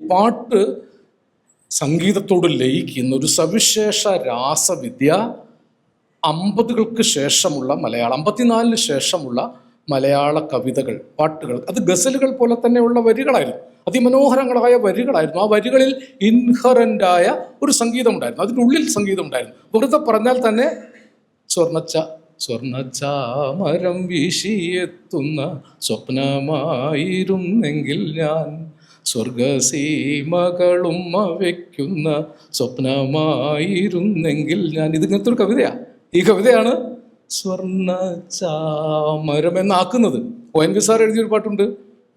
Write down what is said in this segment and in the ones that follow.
പാട്ട് സംഗീതത്തോട് ലയിക്കുന്ന ഒരു സവിശേഷ രാസവിദ്യ 50കൾക്ക് ശേഷമുള്ള മലയാളം, 54 ശേഷമുള്ള മലയാള കവിതകൾ, പാട്ടുകൾ, അത് ഗസലുകൾ പോലെ തന്നെയുള്ള വരികളായിരുന്നു, അതിമനോഹരങ്ങളായ വരികളായിരുന്നു. ആ വരികളിൽ ഇൻഹറൻ്റായ ഒരു സംഗീതം ഉണ്ടായിരുന്നു, അതിൻ്റെ ഉള്ളിൽ സംഗീതം ഉണ്ടായിരുന്നു. വെറുതെ പറഞ്ഞാൽ തന്നെ സ്വർണ്ണച്ചാമരം വീശിയെത്തുന്ന സ്വപ്നമായിരുന്നെങ്കിൽ ഞാൻ, സ്വർഗസീമകളും വയ്ക്കുന്ന സ്വപ്നമായിരുന്നെങ്കിൽ ഞാൻ. ഇതിങ്ങനത്തെ ഒരു കവിതയാണ്. ഈ കവിതയാണ് സ്വർണ്ണച്ചാമരം എന്നാക്കുന്നത്. ONV സാർ എഴുതിയൊരു പാട്ടുണ്ട്,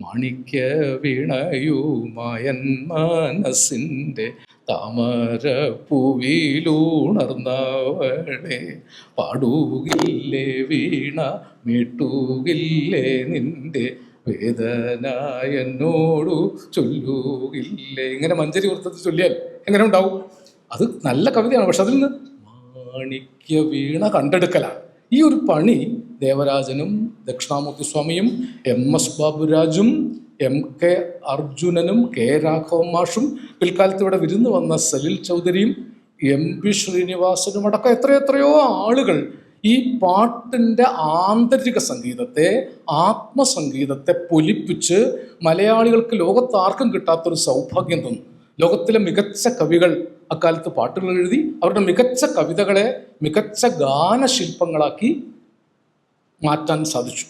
മാണിക്യ വീണയുമായൻ മനസ്സിൻ്റെ താമര പൂവിലൂണർന്നവളെ, പാടുകില്ലേ വീണ മീട്ടുകില്ലേ നിന്റെ വേദന എന്നോടു ചൊല്ലുകില്ലേ. ഇങ്ങനെ മഞ്ചരി വൃത്തത്തിൽ ചൊല്ലിയാൽ എങ്ങനെ ഉണ്ടാവും? അത് നല്ല കവിതയാണ്, പക്ഷെ അതിൽ നിന്ന് മാണിക്യ വീണ കണ്ടെടുക്കലാണ്. ഈ ഒരു പണി ദേവരാജനും ദക്ഷിണാമൂർത്തി സ്വാമിയും MS ബാബുരാജും MK അർജുനനും K രാഘവൻ മാഷും പിൽക്കാലത്ത് ഇവിടെ വിരുന്ന് വന്ന സലിൽ ചൗധരിയും MP ശ്രീനിവാസനും അടക്കം എത്രയെത്രയോ ആളുകൾ ഈ പാട്ടിൻ്റെ ആന്തരിക സംഗീതത്തെ, ആത്മസംഗീതത്തെ പൊലിപ്പിച്ച് മലയാളികൾക്ക് ലോകത്താർക്കും കിട്ടാത്തൊരു സൗഭാഗ്യം തന്നു. ലോകത്തിലെ മികച്ച കവികൾ അക്കാലത്ത് പാട്ടുകൾ എഴുതി അവരുടെ മികച്ച കവിതകളെ മികച്ച ഗാനശില്പങ്ങളാക്കി മാറ്റാൻ സാധിച്ചു.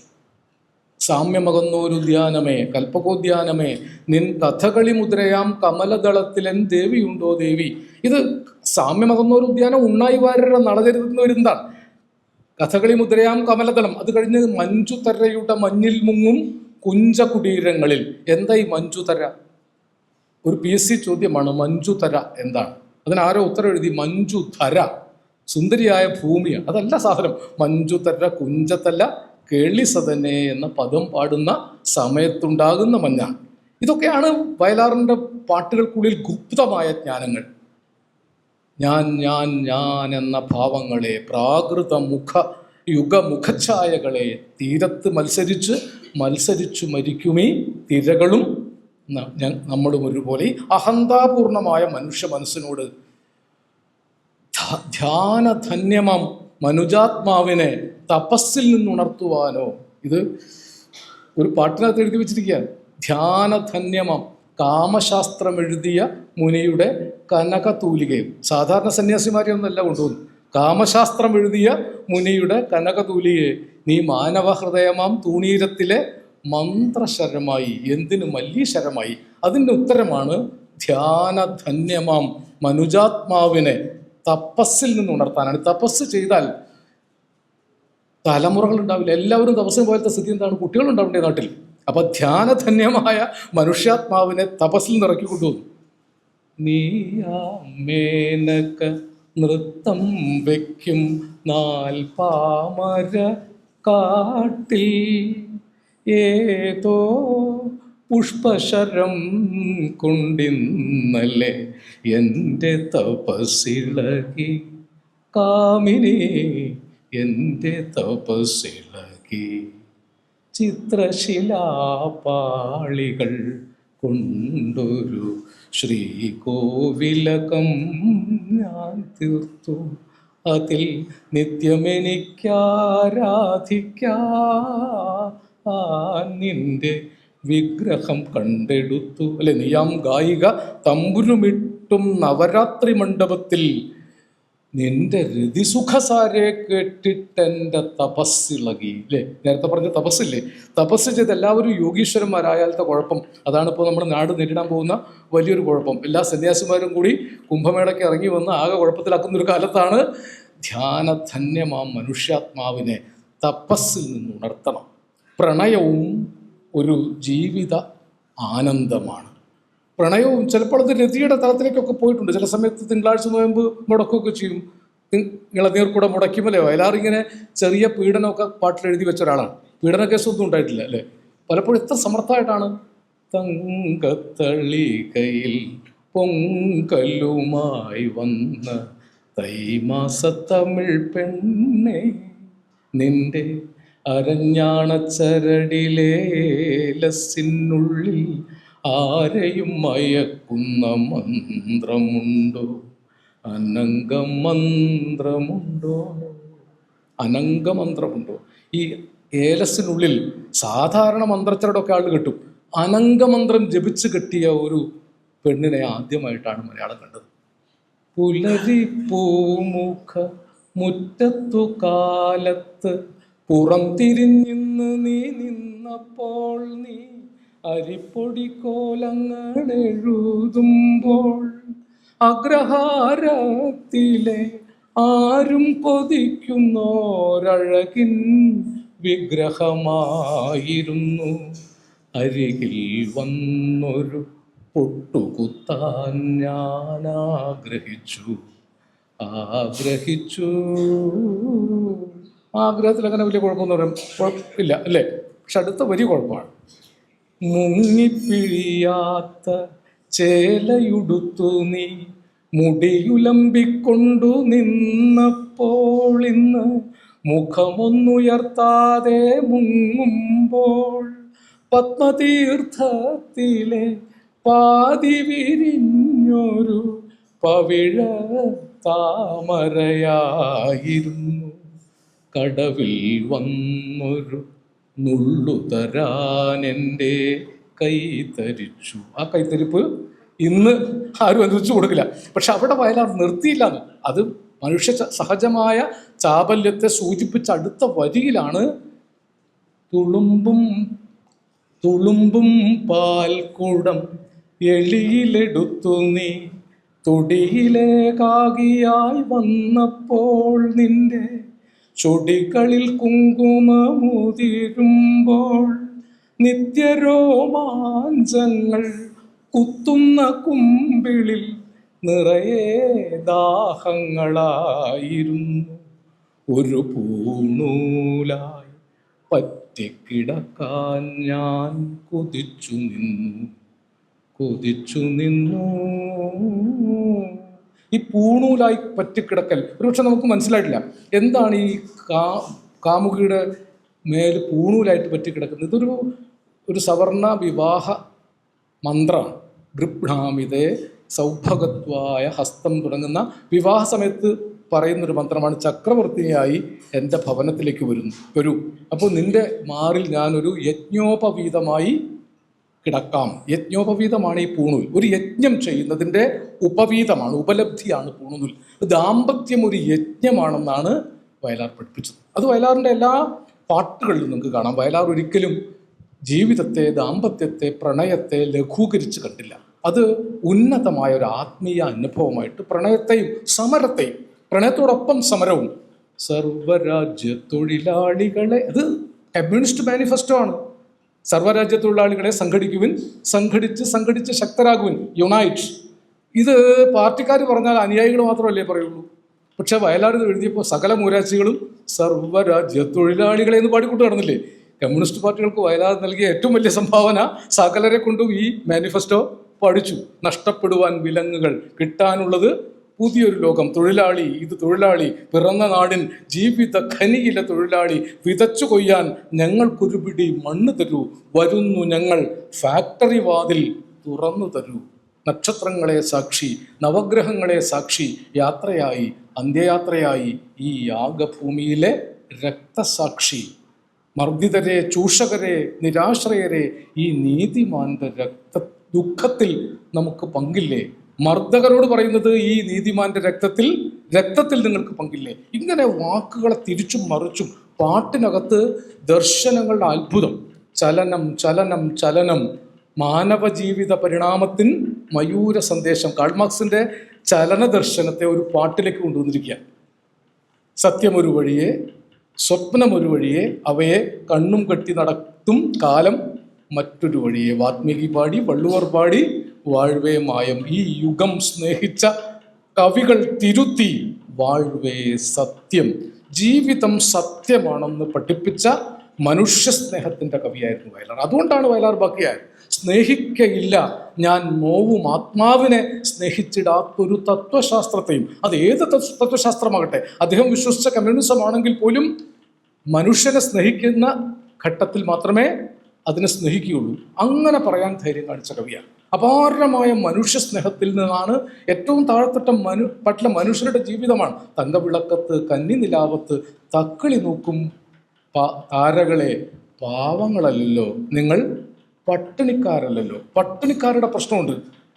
സാമ്യമകന്നോരുദ്യാനമേ കൽപ്പകോദ്യാനമേ നിൻ കഥകളി മുദ്രയാം കമലദളത്തിലെൻ ദേവിയുണ്ടോ ദേവി. ഇത് സാമ്യമകന്നോരുദ്യാനം ഉണ്ണായി വാര്യരുടെ നളചരിതത്തിൽ വരുന്നതാണ്. കഥകളി മുദ്രയാം കമലദളം, അത് കഴിഞ്ഞ് മഞ്ജുതരയുടെ മഞ്ഞിൽ മുങ്ങും കുഞ്ചകുടീരങ്ങളിൽ. എന്താ ഈ മഞ്ജുതര? ഒരു PSC ചോദ്യമാണ്. മഞ്ജുതര എന്താണ്? അതിനാരോ ഉത്തരം എഴുതി മഞ്ജുധര, സുന്ദരിയായ ഭൂമിയാണ്. അതല്ല സാധനം. മഞ്ജുതര കുഞ്ചത്തല്ല കേളിസദനെ എന്ന പദം പാടുന്ന സമയത്തുണ്ടാകുന്ന മഞ്ഞാണ്. ഇതൊക്കെയാണ് വയലാറിൻ്റെ പാട്ടുകൾക്കുള്ളിൽ ഗുപ്തമായ ജ്ഞാനങ്ങൾ. ഞാൻ ഞാൻ ഞാൻ എന്ന ഭാവങ്ങളെ, പ്രാകൃത യുഗമുഖഛായകളെ, തീരത്ത് മത്സരിച്ചു മരിക്കുമീ തിരകളും നമ്മളും ഒരുപോലെ. ഈ അഹന്താപൂർണമായ മനുഷ്യ മനസ്സിനോട് ധ്യാനധന്യമം മനുജാത്മാവിനെ തപസ്സിൽ നിന്നുണർത്തുവാനോ, ഇത് ഒരു പാട്ടിനകത്ത് എഴുതി വെച്ചിരിക്കുകയാണ്. ധ്യാനധന്യമം, കാമശാസ്ത്രം എഴുതിയ മുനിയുടെ കനകതൂലികയും. സാധാരണ സന്യാസിമാരെയൊന്നല്ല കൊണ്ടുവന്നു, കാമശാസ്ത്രം എഴുതിയ മുനിയുടെ കനകതൂലികയെ നീ മാനവഹൃദയമാം തൂണീരത്തിലെ മന്ത്രശരമായി, എന്തിനു മല്ലീശരമായി. അതിൻ്റെ ഉത്തരമാണ് ധ്യാനധന്യമാം മനുജാത്മാവിനെ തപസ്സിൽ നിന്ന് ഉണർത്താനാണ്. തപസ് ചെയ്താൽ തലമുറകൾ ഉണ്ടാവില്ല. എല്ലാവരും തപസ്സിന് പോലത്തെ സ്ഥിതി എന്താണ്? കുട്ടികളുണ്ടാവേണ്ട നാട്ടിൽ. അപ്പൊ ധ്യാനധന്യമായ മനുഷ്യാത്മാവിനെ തപസ്സിൽ നിറക്കി കൊണ്ടുവന്നു. നീയാമേനക നൃത്തം വയ്ക്കും നാൽപാമര കാട്ടിൽ ഏതോ പുഷ്പശരം കൊണ്ടിന്നലെ എൻ്റെ തപസ്സിളകി കാമിനി, എൻ്റെ തപസ്സിളകി ചിത്രശിലാപാളികൾ കൊണ്ടൊരു ശ്രീകോവിലകം ഞാൻ തീർത്തു, അതിൽ നിത്യമെനിക്കാരാധിക്കാൻ നിന്റെ വിഗ്രഹം കണ്ടെടുത്തു. അല്ലെ, നീയാം ഗായിക തമ്പുരുമിട്ടും നവരാത്രി മണ്ഡപത്തിൽ നിന്റെ രതിസുഖസാരെ കേട്ടിട്ടെൻ്റെ തപസ്സിളകി. അല്ലേ, നേരത്തെ പറഞ്ഞ തപസ്സില്ലേ, തപസ് ചെയ്ത് എല്ലാവരും യോഗീശ്വരന്മാരായാലത്തെ കുഴപ്പം അതാണ്. ഇപ്പോൾ നമ്മുടെ നാട് നേരിടാൻ പോകുന്ന വലിയൊരു കുഴപ്പം. എല്ലാ സന്യാസിമാരും കൂടി കുംഭമേളയ്ക്ക് ഇറങ്ങി വന്ന് ആകെ കുഴപ്പത്തിലാക്കുന്നൊരു കാലത്താണ് ധ്യാനധന്യമാം മനുഷ്യാത്മാവിനെ തപസ്സിൽ നിന്ന് ഉണർത്തണം. പ്രണയവും ഒരു ജീവിത ആനന്ദമാണ്. പ്രണയവും ചിലപ്പോൾ അത് രതിയുടെ തലത്തിലേക്കൊക്കെ പോയിട്ടുണ്ട്. ചില സമയത്ത് തിങ്കളാഴ്ച നോയമ്പ് മുടക്കുകയൊക്കെ ചെയ്യും. ഇളനീർ കൂടെ മുടക്കുമല്ലേ. വയലാറിങ്ങനെ ചെറിയ പീഡനമൊക്കെ പാട്ടിൽ എഴുതി വെച്ച ഒരാളാണ്. പീഡന കേസൊന്നും ഉണ്ടായിട്ടില്ല അല്ലേ. പലപ്പോഴും എത്ര സമർത്ഥമായിട്ടാണ് തങ്കത്തളികയിൽ പൊങ്കലുമായി വന്ന തൈമാസത്തമിഴ് പെണ്ണെ, നിന്റെ അരഞ്ഞാണച്ചരടിലെ ലസ്സിനുള്ളിൽ ആരെയും മയക്കുന്ന മന്ത്രമുണ്ടോ? അനംഗമന്ത്രമുണ്ടോ? അനംഗമന്ത്രമുണ്ടോ? ഈ ഏലസിനുള്ളിൽ സാധാരണ മന്ത്രച്ചരടൊക്കെ ആൾ കിട്ടും. അനംഗമന്ത്രം ജപിച്ച് കെട്ടിയ ഒരു പെണ്ണിനെ ആദ്യമായിട്ടാണ് മലയാളം കണ്ടത്. പുലരിപ്പൂമുഖ മുറ്റത്തു കാലത്ത് പുറം തിരിഞ്ഞിന്ന് നീ നിന്നപ്പോൾ, നീ അരിപ്പൊടി കോലങ്ങൾ എഴുതുമ്പോൾ, അഗ്രഹാരത്തിലെ ആരും കൊതിക്കുന്നോരഴകിൻ വിഗ്രഹമായിരുന്നു. അരികിൽ വന്നൊരു പൊട്ടുകുത്താൻ ഞാൻ ആഗ്രഹിച്ചു. ആഗ്രഹത്തിൽ അങ്ങനെ വലിയ കുഴപ്പമെന്ന് പറയാം ഇല്ല അല്ലേ? പക്ഷെ അടുത്ത വലിയ കുഴപ്പമാണ്. മുങ്ങിപ്പിഴിയാത്ത ചേലയുടുത്തു നീ മുടിയുലമ്പിക്കൊണ്ടു നിന്നപ്പോൾ, ഇന്ന് മുഖമൊന്നുയർത്താതെ മുങ്ങുമ്പോൾ, പത്മതീർത്ഥത്തിലെ പാതി വിരിഞ്ഞൊരു പവിഴ താമരയായിരുന്നു. കടവിൽ വന്നൊരു നുള്ളു തരാൻ എൻ്റെ കൈ തരിച്ചു. ആ കൈത്തരിപ്പ് ഇന്ന് ആരും അനുവദിച്ചു കൊടുക്കില്ല. പക്ഷെ അവിടെ വയലാർ നിർത്തിയില്ല. അത് മനുഷ്യ സഹജമായ ചാബല്യത്തെ സൂചിപ്പിച്ച അടുത്ത വരിയിലാണ് തുളുമ്പും പാൽക്കുടം എളിയിലെടുത്തു നീ തൊടിയിലെ കാകിയായി വന്നപ്പോൾ, നിന്റെ ചൊടികളിൽ കുങ്കുമമുതിരുമ്പോൾ, നിത്യരോമാഞ്ചങ്ങൾ കുത്തുന്ന കുമ്പിളിൽ നിറയെ ദാഹങ്ങളായിരുന്നു. ഒരു പൂണൂലായി പറ്റിക്കിടക്കാൻ ഞാൻ കൊതിച്ചു നിന്നു. ഈ പൂണൂലായി പറ്റിക്കിടക്കൽ ഒരുപക്ഷെ നമുക്ക് മനസ്സിലായിട്ടില്ല. എന്താണ് ഈ കാമുകിയുടെ മേൽ പൂണൂലായിട്ട് പറ്റിക്കിടക്കുന്നത്? ഇതൊരു സവർണ വിവാഹ മന്ത്രമാണ്. ഗൃഭ്ണാമിതേ സൗഭഗത്വായ ഹസ്തം തുടങ്ങുന്ന വിവാഹ സമയത്ത് പറയുന്നൊരു മന്ത്രമാണ്. ചക്രവർത്തിയായി എൻ്റെ ഭവനത്തിലേക്ക് വരൂ. അപ്പോൾ നിന്റെ മാറിൽ ഞാനൊരു യജ്ഞോപവീതമായി കിടക്കാം. യജ്ഞോപവീതമാണ് ഈ പൂണൂൽ. ഒരു യജ്ഞം ചെയ്യുന്നതിൻ്റെ ഉപവീതമാണ്, ഉപലബ്ധിയാണ് പൂണൂൽ. ദാമ്പത്യം ഒരു യജ്ഞമാണെന്നാണ് വയലാർ പഠിപ്പിച്ചത്. അത് വയലാറിൻ്റെ എല്ലാ പാട്ടുകളിലും നമുക്ക് കാണാം. വയലാർ ഒരിക്കലും ജീവിതത്തെ, ദാമ്പത്യത്തെ, പ്രണയത്തെ ലഘൂകരിച്ച് കണ്ടില്ല. അത് ഉന്നതമായ ഒരു ആത്മീയ അനുഭവമായിട്ട് പ്രണയത്തെയും സമരത്തെയും, പ്രണയത്തോടൊപ്പം സമരവും, സർവരാജ്യ തൊഴിലാളികളെ, അത് കമ്മ്യൂണിസ്റ്റ് മാനിഫെസ്റ്റോ ആണ്. സർവ്വരാജ്യ തൊഴിലാളികളെ സംഘടിച്ച് ശക്തരാകുവിൻ, യുണൈറ്റ്. ഇത് പാർട്ടിക്കാർ പറഞ്ഞാൽ അനുയായികൾ മാത്രമല്ലേ പറയുള്ളൂ. പക്ഷെ വയലാർ ഇത് എഴുതിയപ്പോൾ സകല മൂരാശികളും സർവ്വരാജ്യ തൊഴിലാളികളെ എന്ന് പാടിക്കൂട്ട് നടന്നില്ലേ? കമ്മ്യൂണിസ്റ്റ് പാർട്ടികൾക്ക് വയലാർ നൽകിയ ഏറ്റവും വലിയ സംഭാവന സകലരെ കൊണ്ടും ഈ മാനിഫെസ്റ്റോ പഠിച്ചു. നഷ്ടപ്പെടുവാൻ വിലങ്ങുകൾ, കിട്ടാനുള്ളത് പുതിയൊരു ലോകം, തൊഴിലാളി, ഇത് തൊഴിലാളി, പിറന്ന നാടിൻ ജീവിത ഖനിയിലെ തൊഴിലാളി, വിതച്ചു കൊയ്യാൻ ഞങ്ങൾക്കൊരു പിടി മണ്ണ് തരൂ, വരുന്നു ഞങ്ങൾ, ഫാക്ടറി വാതിൽ തുറന്നു തരൂ, നക്ഷത്രങ്ങളെ സാക്ഷി, നവഗ്രഹങ്ങളെ സാക്ഷി, യാത്രയായി, അന്ത്യയാത്രയായി ഈ യാഗഭൂമിയിലെ രക്തസാക്ഷി, മർദ്ദിതരെ, ചൂഷകരെ, നിരാശ്രയരെ, ഈ നീതിമാന്റെ ദുഃഖത്തിൽ നമുക്ക് പങ്കില്ലേ? മർദ്ദകരോട് പറയുന്നത് ഈ നീതിമാന്റെ രക്തത്തിൽ നിങ്ങൾക്ക് പങ്കില്ലേ? ഇങ്ങനെ വാക്കുകളെ തിരിച്ചും മറിച്ചും പാട്ടിനകത്ത് ദർശനങ്ങളുടെ അത്ഭുതം, ചലനം ചലനം ചലനം, മാനവ ജീവിത പരിണാമത്തിൻ മയൂര സന്ദേശം. കാൾമാർക്സിന്റെ ചലന ദർശനത്തെ ഒരു പാട്ടിലേക്ക് കൊണ്ടുവന്നിരിക്കുക. സത്യമൊരു വഴിയെ, സ്വപ്നമൊരു വഴിയെ, അവയെ കണ്ണും കെട്ടി നടത്തും കാലം മറ്റൊരു വഴിയെ. വാത്മീകി പാടി, വള്ളുവർ പാടി, വാഴ്വേ മായം. ഈ യുഗം സ്നേഹിച്ച കവികൾ തിരുത്തി, വാഴ്വേ സത്യം, ജീവിതം സത്യമാണെന്ന് പഠിപ്പിച്ച മനുഷ്യ സ്നേഹത്തിൻ്റെ കവിയായിരുന്നു വയലാർ. അതുകൊണ്ടാണ് വയലാർ ബാക്കിയായത്. സ്നേഹിക്കയില്ല ഞാൻ നോവും ആത്മാവിനെ സ്നേഹിച്ചിടാത്തൊരു തത്വശാസ്ത്രത്തെയും, അത് ഏത് തത്വശാസ്ത്രമാകട്ടെ, അദ്ദേഹം വിശ്വസിച്ച കമ്മ്യൂണിസം ആണെങ്കിൽ പോലും മനുഷ്യനെ സ്നേഹിക്കുന്ന ഘട്ടത്തിൽ മാത്രമേ അതിനെ സ്നേഹിക്കുകയുള്ളൂ. അങ്ങനെ പറയാൻ ധൈര്യം കാണിച്ച കവിയാണ്. അപാരമായ മനുഷ്യ സ്നേഹത്തിൽ നിന്നാണ് ഏറ്റവും താഴെത്തട്ട പട്ടിലെ മനുഷ്യരുടെ ജീവിതമാണ്. തങ്കവിളക്കത്ത് കന്നി നിലാവത്ത് തക്കിളി നോക്കും താരകളെ, പാവങ്ങളല്ലല്ലോ നിങ്ങൾ, പട്ടിണിക്കാരല്ലല്ലോ. പട്ടിണിക്കാരുടെ പ്രശ്നമുണ്ട്.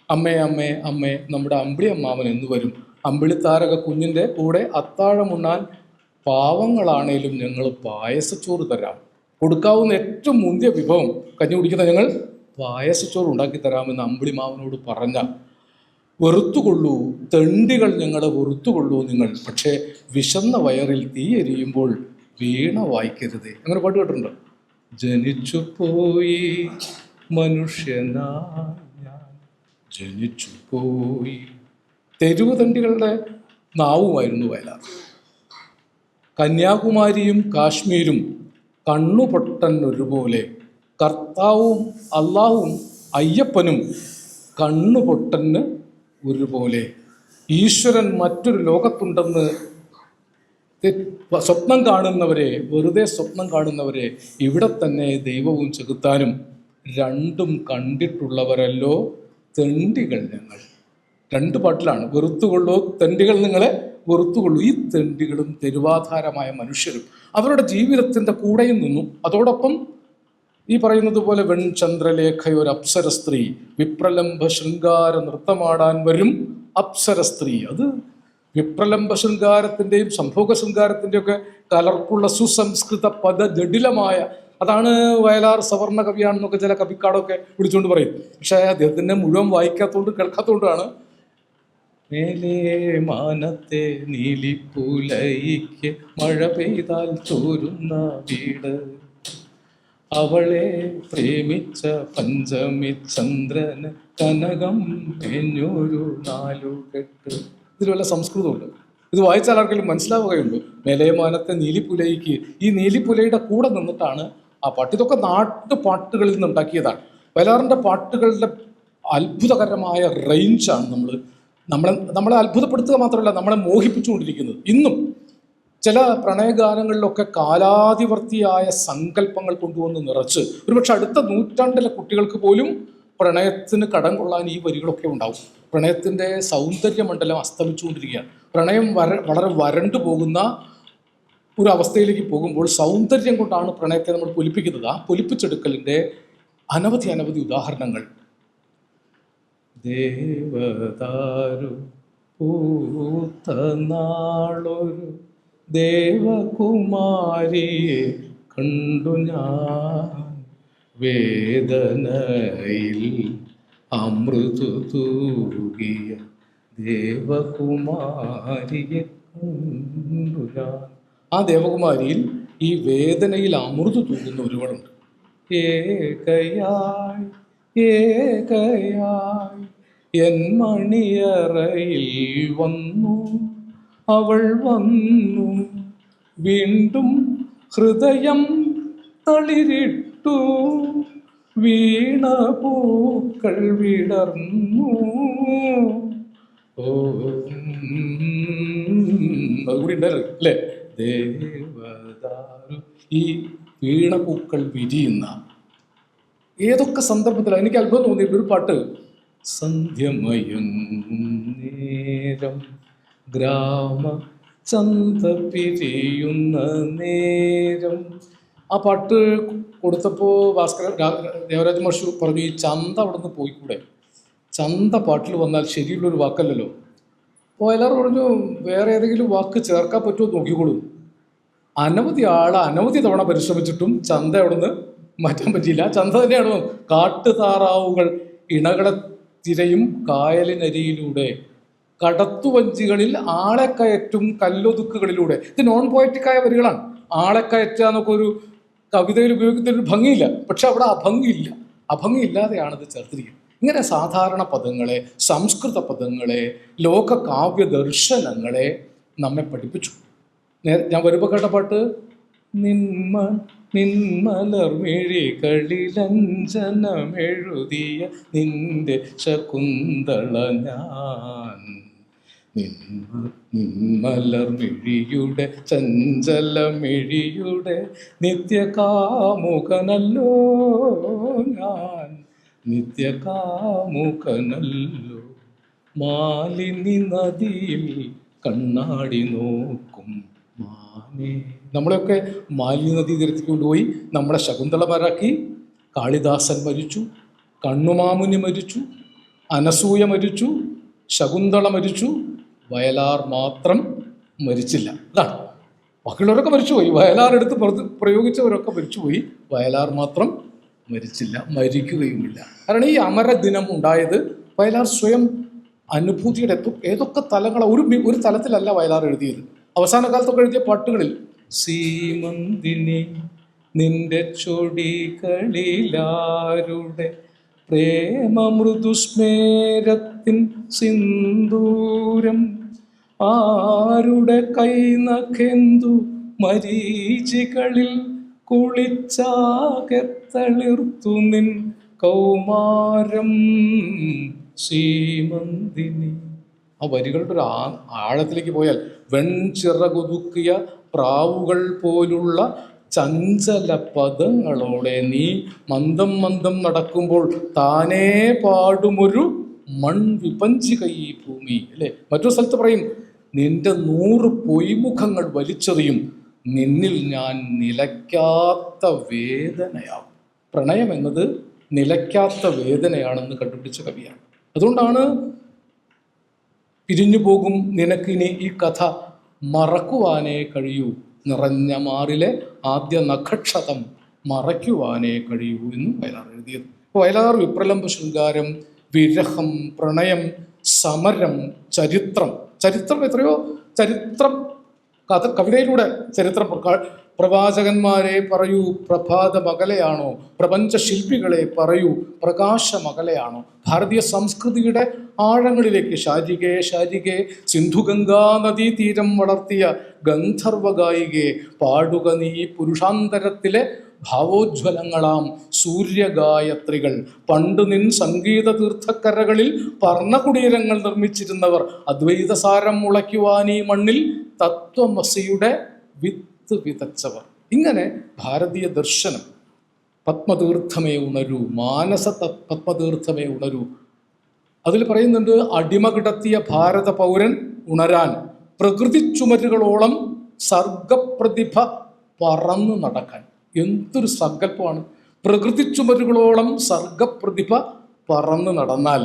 അമ്മേ അമ്മേ അമ്മേ, നമ്മുടെ അമ്പിളി അമ്മാവൻ എന്ന് വരും. അമ്പിളിത്താരക കുഞ്ഞിൻ്റെ കൂടെ അത്താഴമുണ്ണാൻ പാവങ്ങളാണേലും ഞങ്ങൾ പായസച്ചോറ് തരാം. കൊടുക്കാവുന്ന ഏറ്റവും മുന്തിയ വിഭവം കഞ്ഞി കുടിക്കുന്ന ഞങ്ങൾ പായസച്ചോറ് ഉണ്ടാക്കി തരാമെന്ന് അമ്പിളി മാവനോട് പറഞ്ഞ വെറുത്തുകൊള്ളൂ തെണ്ടികൾ, ഞങ്ങളെ വെറുത്തുകൊള്ളൂ നിങ്ങൾ, പക്ഷേ വിശന്ന വയറിൽ തീ എരിയുമ്പോൾ വീണ വായിക്കരുതേ. അങ്ങനെ പാട്ട് കേട്ടിട്ടുണ്ട്. ജനിച്ചു പോയി മനുഷ്യനായി ഞാൻ, ജനിച്ചു പോയി. തെരുവ് തണ്ടികളുടെ നാവുമായിരുന്നു വയലാർ. കന്യാകുമാരിയും കാശ്മീരും കണ്ണുപൊട്ടൻ ഒരുപോലെ, കർത്താവും അള്ളാഹുവും അയ്യപ്പനും കണ്ണുപൊട്ടന് ഒരുപോലെ, ഈശ്വരൻ മറ്റൊരു ലോകത്തുണ്ടെന്ന് സ്വപ്നം കാണുന്നവരെ, വെറുതെ സ്വപ്നം കാണുന്നവരെ, ഇവിടെ തന്നെ ദൈവവും ചെകുത്താനും രണ്ടും കണ്ടിട്ടുള്ളവരല്ലോ തെണ്ടികൾ ഞങ്ങൾ. രണ്ട് പാട്ടിലാണ്. വെറുത്തുകൊള്ളൂ തെണ്ടികൾ, നിങ്ങളെ വെറുത്തുകൊള്ളൂ. ഈ തെണ്ടികളും തെരുവാധാരമായ മനുഷ്യരും അവരുടെ ജീവിതത്തിൻ്റെ കൂടെയും നിന്നു. അതോടൊപ്പം ഈ പറയുന്നത് പോലെ വെൺചന്ദ്രലേഖയൊരു അപ്സര സ്ത്രീ, വിപ്രലംബ ശൃംഗാര നൃത്തമാടാൻ വരും അപ്സര സ്ത്രീ. അത് വിപ്രലംബ ശൃംഗാരത്തിൻ്റെയും സംഭോഗ ശൃംഗാരത്തിൻ്റെയും ഒക്കെ കലർപ്പുള്ള സുസംസ്കൃത പദ ജഡിലമായ, അതാണ് വയലാർ സവർണ കവിയാണെന്നൊക്കെ ചില കവിക്കാടൊക്കെ വിളിച്ചുകൊണ്ട് പറയും. പക്ഷേ അദ്ദേഹത്തിൻ്റെ മുഴുവൻ വായിക്കാത്തതുകൊണ്ട് കേൾക്കാത്തതുകൊണ്ടാണ്. മേലേ മാനത്തെ നീലിപ്പുലയിക്ക് മഴ പെയ്താൽ ചോരുന്ന വീട്, അവളെ പ്രേമിച്ച പഞ്ചമി ചന്ദ്രന് കനകം മേഞ്ഞൊരു നാലുകെട്ട്. ഇതിൽ വല്ല സംസ്കൃതമുണ്ട്. ഇത് വായിച്ചാൽ ആർക്കെങ്കിലും മനസ്സിലാവുകയുള്ളൂ. മേലേമാനത്തെ നീലിപ്പുലയ്ക്ക്, ഈ നീലിപ്പുലയുടെ കൂടെ നിന്നിട്ടാണ് ആ പാട്ട്. ഇതൊക്കെ നാട്ടുപാട്ടുകളിൽ നിന്ന് ഉണ്ടാക്കിയതാണ്. വയലാറിൻ്റെ പാട്ടുകളുടെ അത്ഭുതകരമായ റേഞ്ചാണ് നമ്മളെ അത്ഭുതപ്പെടുത്തുക മാത്രമല്ല, നമ്മളെ മോഹിപ്പിച്ചുകൊണ്ടിരിക്കുന്നത്. ഇന്നും ചില പ്രണയഗാനങ്ങളിലൊക്കെ കാലാതിവർത്തിയായ സങ്കല്പങ്ങൾ കൊണ്ടുവന്ന് നിറച്ച്, ഒരുപക്ഷെ അടുത്ത നൂറ്റാണ്ടിലെ കുട്ടികൾക്ക് പോലും പ്രണയത്തിന് കടം കൊള്ളാൻ ഈ വരികളൊക്കെ ഉണ്ടാവും. പ്രണയത്തിൻ്റെ സൗന്ദര്യമണ്ഡലം അസ്തമിച്ചുകൊണ്ടിരിക്കുകയാണ്. പ്രണയം വളരെ വരണ്ടു പോകുന്ന ഒരു അവസ്ഥയിലേക്ക് പോകുമ്പോൾ സൗന്ദര്യം കൊണ്ടാണ് പ്രണയത്തെ നമ്മൾ പൊലിപ്പിക്കുന്നത്. ആ പൊലിപ്പിച്ചെടുക്കലിൻ്റെ അനവധി ഉദാഹരണങ്ങൾ. ദേവദാരു പൂത്ത നാളൊരു ദേവകുമാരിയെ കണ്ടു ഞാൻ, വേദനയിൽ അമൃതു തൂകിയ ദേവകുമാരിയെ കണ്ടു ഞാൻ. ആ ദേവകുമാരിയിൽ ഈ വേദനയിൽ അമൃതു തൂകുന്ന ഒരുവളുണ്ട്. ഏകയായി എൻ മണിയറയിൽ വന്നു അവൾ വന്നു, വീണ്ടും ഹൃദയം തളിരിട്ടു, വീണ പൂക്കൾ വിടർന്നു. അതുകൂടി ഉണ്ടായിരുന്നു അല്ലേ? ദേവദാരു, ഈ വീണപൂക്കൾ വിരിയുന്ന ഏതൊക്കെ സന്ദർഭത്തിലാണ്. എനിക്ക് അത്ഭുതം തോന്നിയിട്ട് ഒരു പാട്ട്, സന്ധ്യമയുന്നേരം ഗ്രാമ ചന്ത പിരിയുന്ന നേരം. ആ പാട്ട് കൊടുത്തപ്പോൾ ദേവരാജ മാഷ് പറഞ്ഞു, ഈ ചന്ത അവിടെ നിന്ന് പോയിക്കൂടെ, ചന്ത പാട്ടിൽ വന്നാൽ ശരിയുള്ളൊരു വാക്കല്ലല്ലോ. അപ്പോൾ എല്ലാവരും പറഞ്ഞു, വേറെ ഏതെങ്കിലും വാക്ക് ചേർക്കാൻ പറ്റുമോ നോക്കിക്കോളൂ. അനവധി തവണ പരിശ്രമിച്ചിട്ടും ചന്ത അവിടെ നിന്ന് മാറ്റാൻ പറ്റിയില്ല. ചന്ത തന്നെയാണ്. കാട്ടുതാറാവുകൾ ഇണകളെ തിരയും കായലിനരിയിലൂടെ, കടത്തുവഞ്ചികളിൽ ആളെ കയറ്റും കല്ലൊതുക്കുകളിലൂടെ. ഇത് നോൺ പോയറ്റിക്കായ വരികളാണ്. ആളെ കയറ്റുക എന്നൊക്കെ ഒരു കവിതയിൽ ഉപയോഗിക്കുന്ന ഒരു ഭംഗിയില്ല. പക്ഷെ അവിടെ അഭംഗിയില്ലാതെയാണ് ഇത് ചേർത്തിരിക്കുന്നത്. ഇങ്ങനെ സാധാരണ പദങ്ങളെ, സംസ്കൃത പദങ്ങളെ, ലോകകാവ്യ ദർശനങ്ങളെ നമ്മെ പഠിപ്പിച്ചു. ഞാൻ വരുമ്പോൾ കേട്ട പാട്ട്, നിന്മലർമിഴികളിലഞ്ജനമെഴുതിയ നിന്റെ ശകുന്തള ഞാൻ, നിന്മലർമിഴിയുടെ ചഞ്ചലമിഴിയുടെ നിത്യകാമുകനല്ലോ ഞാൻ, നിത്യകാമുകനല്ലോ. മാലിനി നദിയിൽ കണ്ണാടി നോക്കും മാനേ. നമ്മളെയൊക്കെ മാലിനി നദീ തീരത്തേക്ക് കൊണ്ടുപോയി നമ്മളെ ശകുന്തളമാരാക്കി. കാളിദാസൻ മരിച്ചു, കണ്ണുമാമുനി മരിച്ചു, അനസൂയ മരിച്ചു, ശകുന്തള മരിച്ചു, വയലാർ മാത്രം മരിച്ചില്ല. അതാണ്, ബാക്കിയുള്ളവരൊക്കെ മരിച്ചുപോയി. വയലാർ എടുത്ത് പ്രയോഗിച്ചവരൊക്കെ മരിച്ചുപോയി, വയലാർ മാത്രം മരിച്ചില്ല, മരിക്കുകയുമില്ല. കാരണം ഈ അമരദിനം ഉണ്ടായത് വയലാർ സ്വയം അനുഭൂതിയുടെ ഏതൊക്കെ തലങ്ങളാണ്. ഒരു തലത്തിലല്ല വയലാർ എഴുതിയത്. അവസാന കാലത്തൊക്കെ എഴുതിയ പാട്ടുകളിൽ സീമന്തിനി നിന്റെ ചൊടികളിലാരുടെ പ്രേമമൃദുസ്മേരത്തിൻ സിന്ദൂരം, ആരുടെ കൈനഖെന്തു മരീചികളിൽ കുളിച്ചാകെത്തളിർത്തു നിൻ കൗമാരം സീമന്തിനി. ആ വരികളുടെ ഒരു ആഴത്തിലേക്ക് പോയാൽ വെൺചിറകുതുക്കിയ പ്രാവുകൾ പോലുള്ള ചഞ്ചല പദങ്ങളോടെ നീ മന്ദം മന്ദം നടക്കുമ്പോൾ താനേ പാടുമൊരു മൺവിപഞ്ചിക ഈ ഭൂമി, അല്ലേ? മറ്റൊരു സ്ഥലത്ത് പറയും, നിന്റെ 100 പൊയ്മുഖങ്ങൾ വലിച്ചെറിയും, നിന്നിൽ ഞാൻ നിലയ്ക്കാത്ത വേദനയാകും. പ്രണയം എന്നത് നിലയ്ക്കാത്ത വേദനയാണെന്ന് കണ്ടുപിടിച്ച കവിയാണ്. അതുകൊണ്ടാണ് പിരിഞ്ഞു പോകും നിനക്കിനി ഈ കഥ മറക്കുവാനേ കഴിയൂ, നിറഞ്ഞ മാറിലെ ആദ്യ നഖക്ഷതം മറയ്ക്കുവാനേ കഴിയൂ എന്ന് വയലാർ എഴുതിയത്. വയലാർ വിപ്രലംബ ശൃംഗാരം, വിരഹം, പ്രണയം, സമരം, ചരിത്രം എത്രയോ ചരിത്രം കവിതയിലൂടെ ചരിത്രം. പ്രവാചകന്മാരെ പറയൂ പ്രഭാത മകലയാണോ, പ്രപഞ്ച ശില്പികളെ പറയൂ പ്രകാശ മകലയാണോ. ഭാരതീയ സംസ്കൃതിയുടെ ആഴങ്ങളിലേക്ക് ശാരികേ സിന്ധുഗംഗാ നദീ തീരം വളർത്തിയ ഗന്ധർവ ഗായികയെ പാടുക നീ പുരുഷാന്തരത്തിലെ ഭാവോജ്വലങ്ങളാം സൂര്യഗായത്രികൾ. പണ്ട് നിൻ സംഗീത തീർത്ഥക്കരകളിൽ പർണകുടീരങ്ങൾ നിർമ്മിച്ചിരുന്നവർ അദ്വൈതസാരം മുളയ്ക്കുവാൻ ഈ മണ്ണിൽ തത്വമസിയുടെ വിത്ത് വിതച്ചവർ. ഇങ്ങനെ ഭാരതീയ ദർശനം പത്മതീർത്ഥമേ ഉണരൂ, മാനസ പത്മതീർത്ഥമേ ഉണരൂ. അതിൽ പറയുന്നുണ്ട്, അടിമ കിടത്തിയ ഭാരത പൗരൻ ഉണരാൻ പ്രകൃതി ചുമരുകളോളം സർഗപ്രതിഭ പറന്നു നടക്കാൻ. എന്തൊരു സങ്കല്പമാണ്! പ്രകൃതി ചുമരുകളോളം സർഗപ്രതിഭ പറന്നു നടന്നാൽ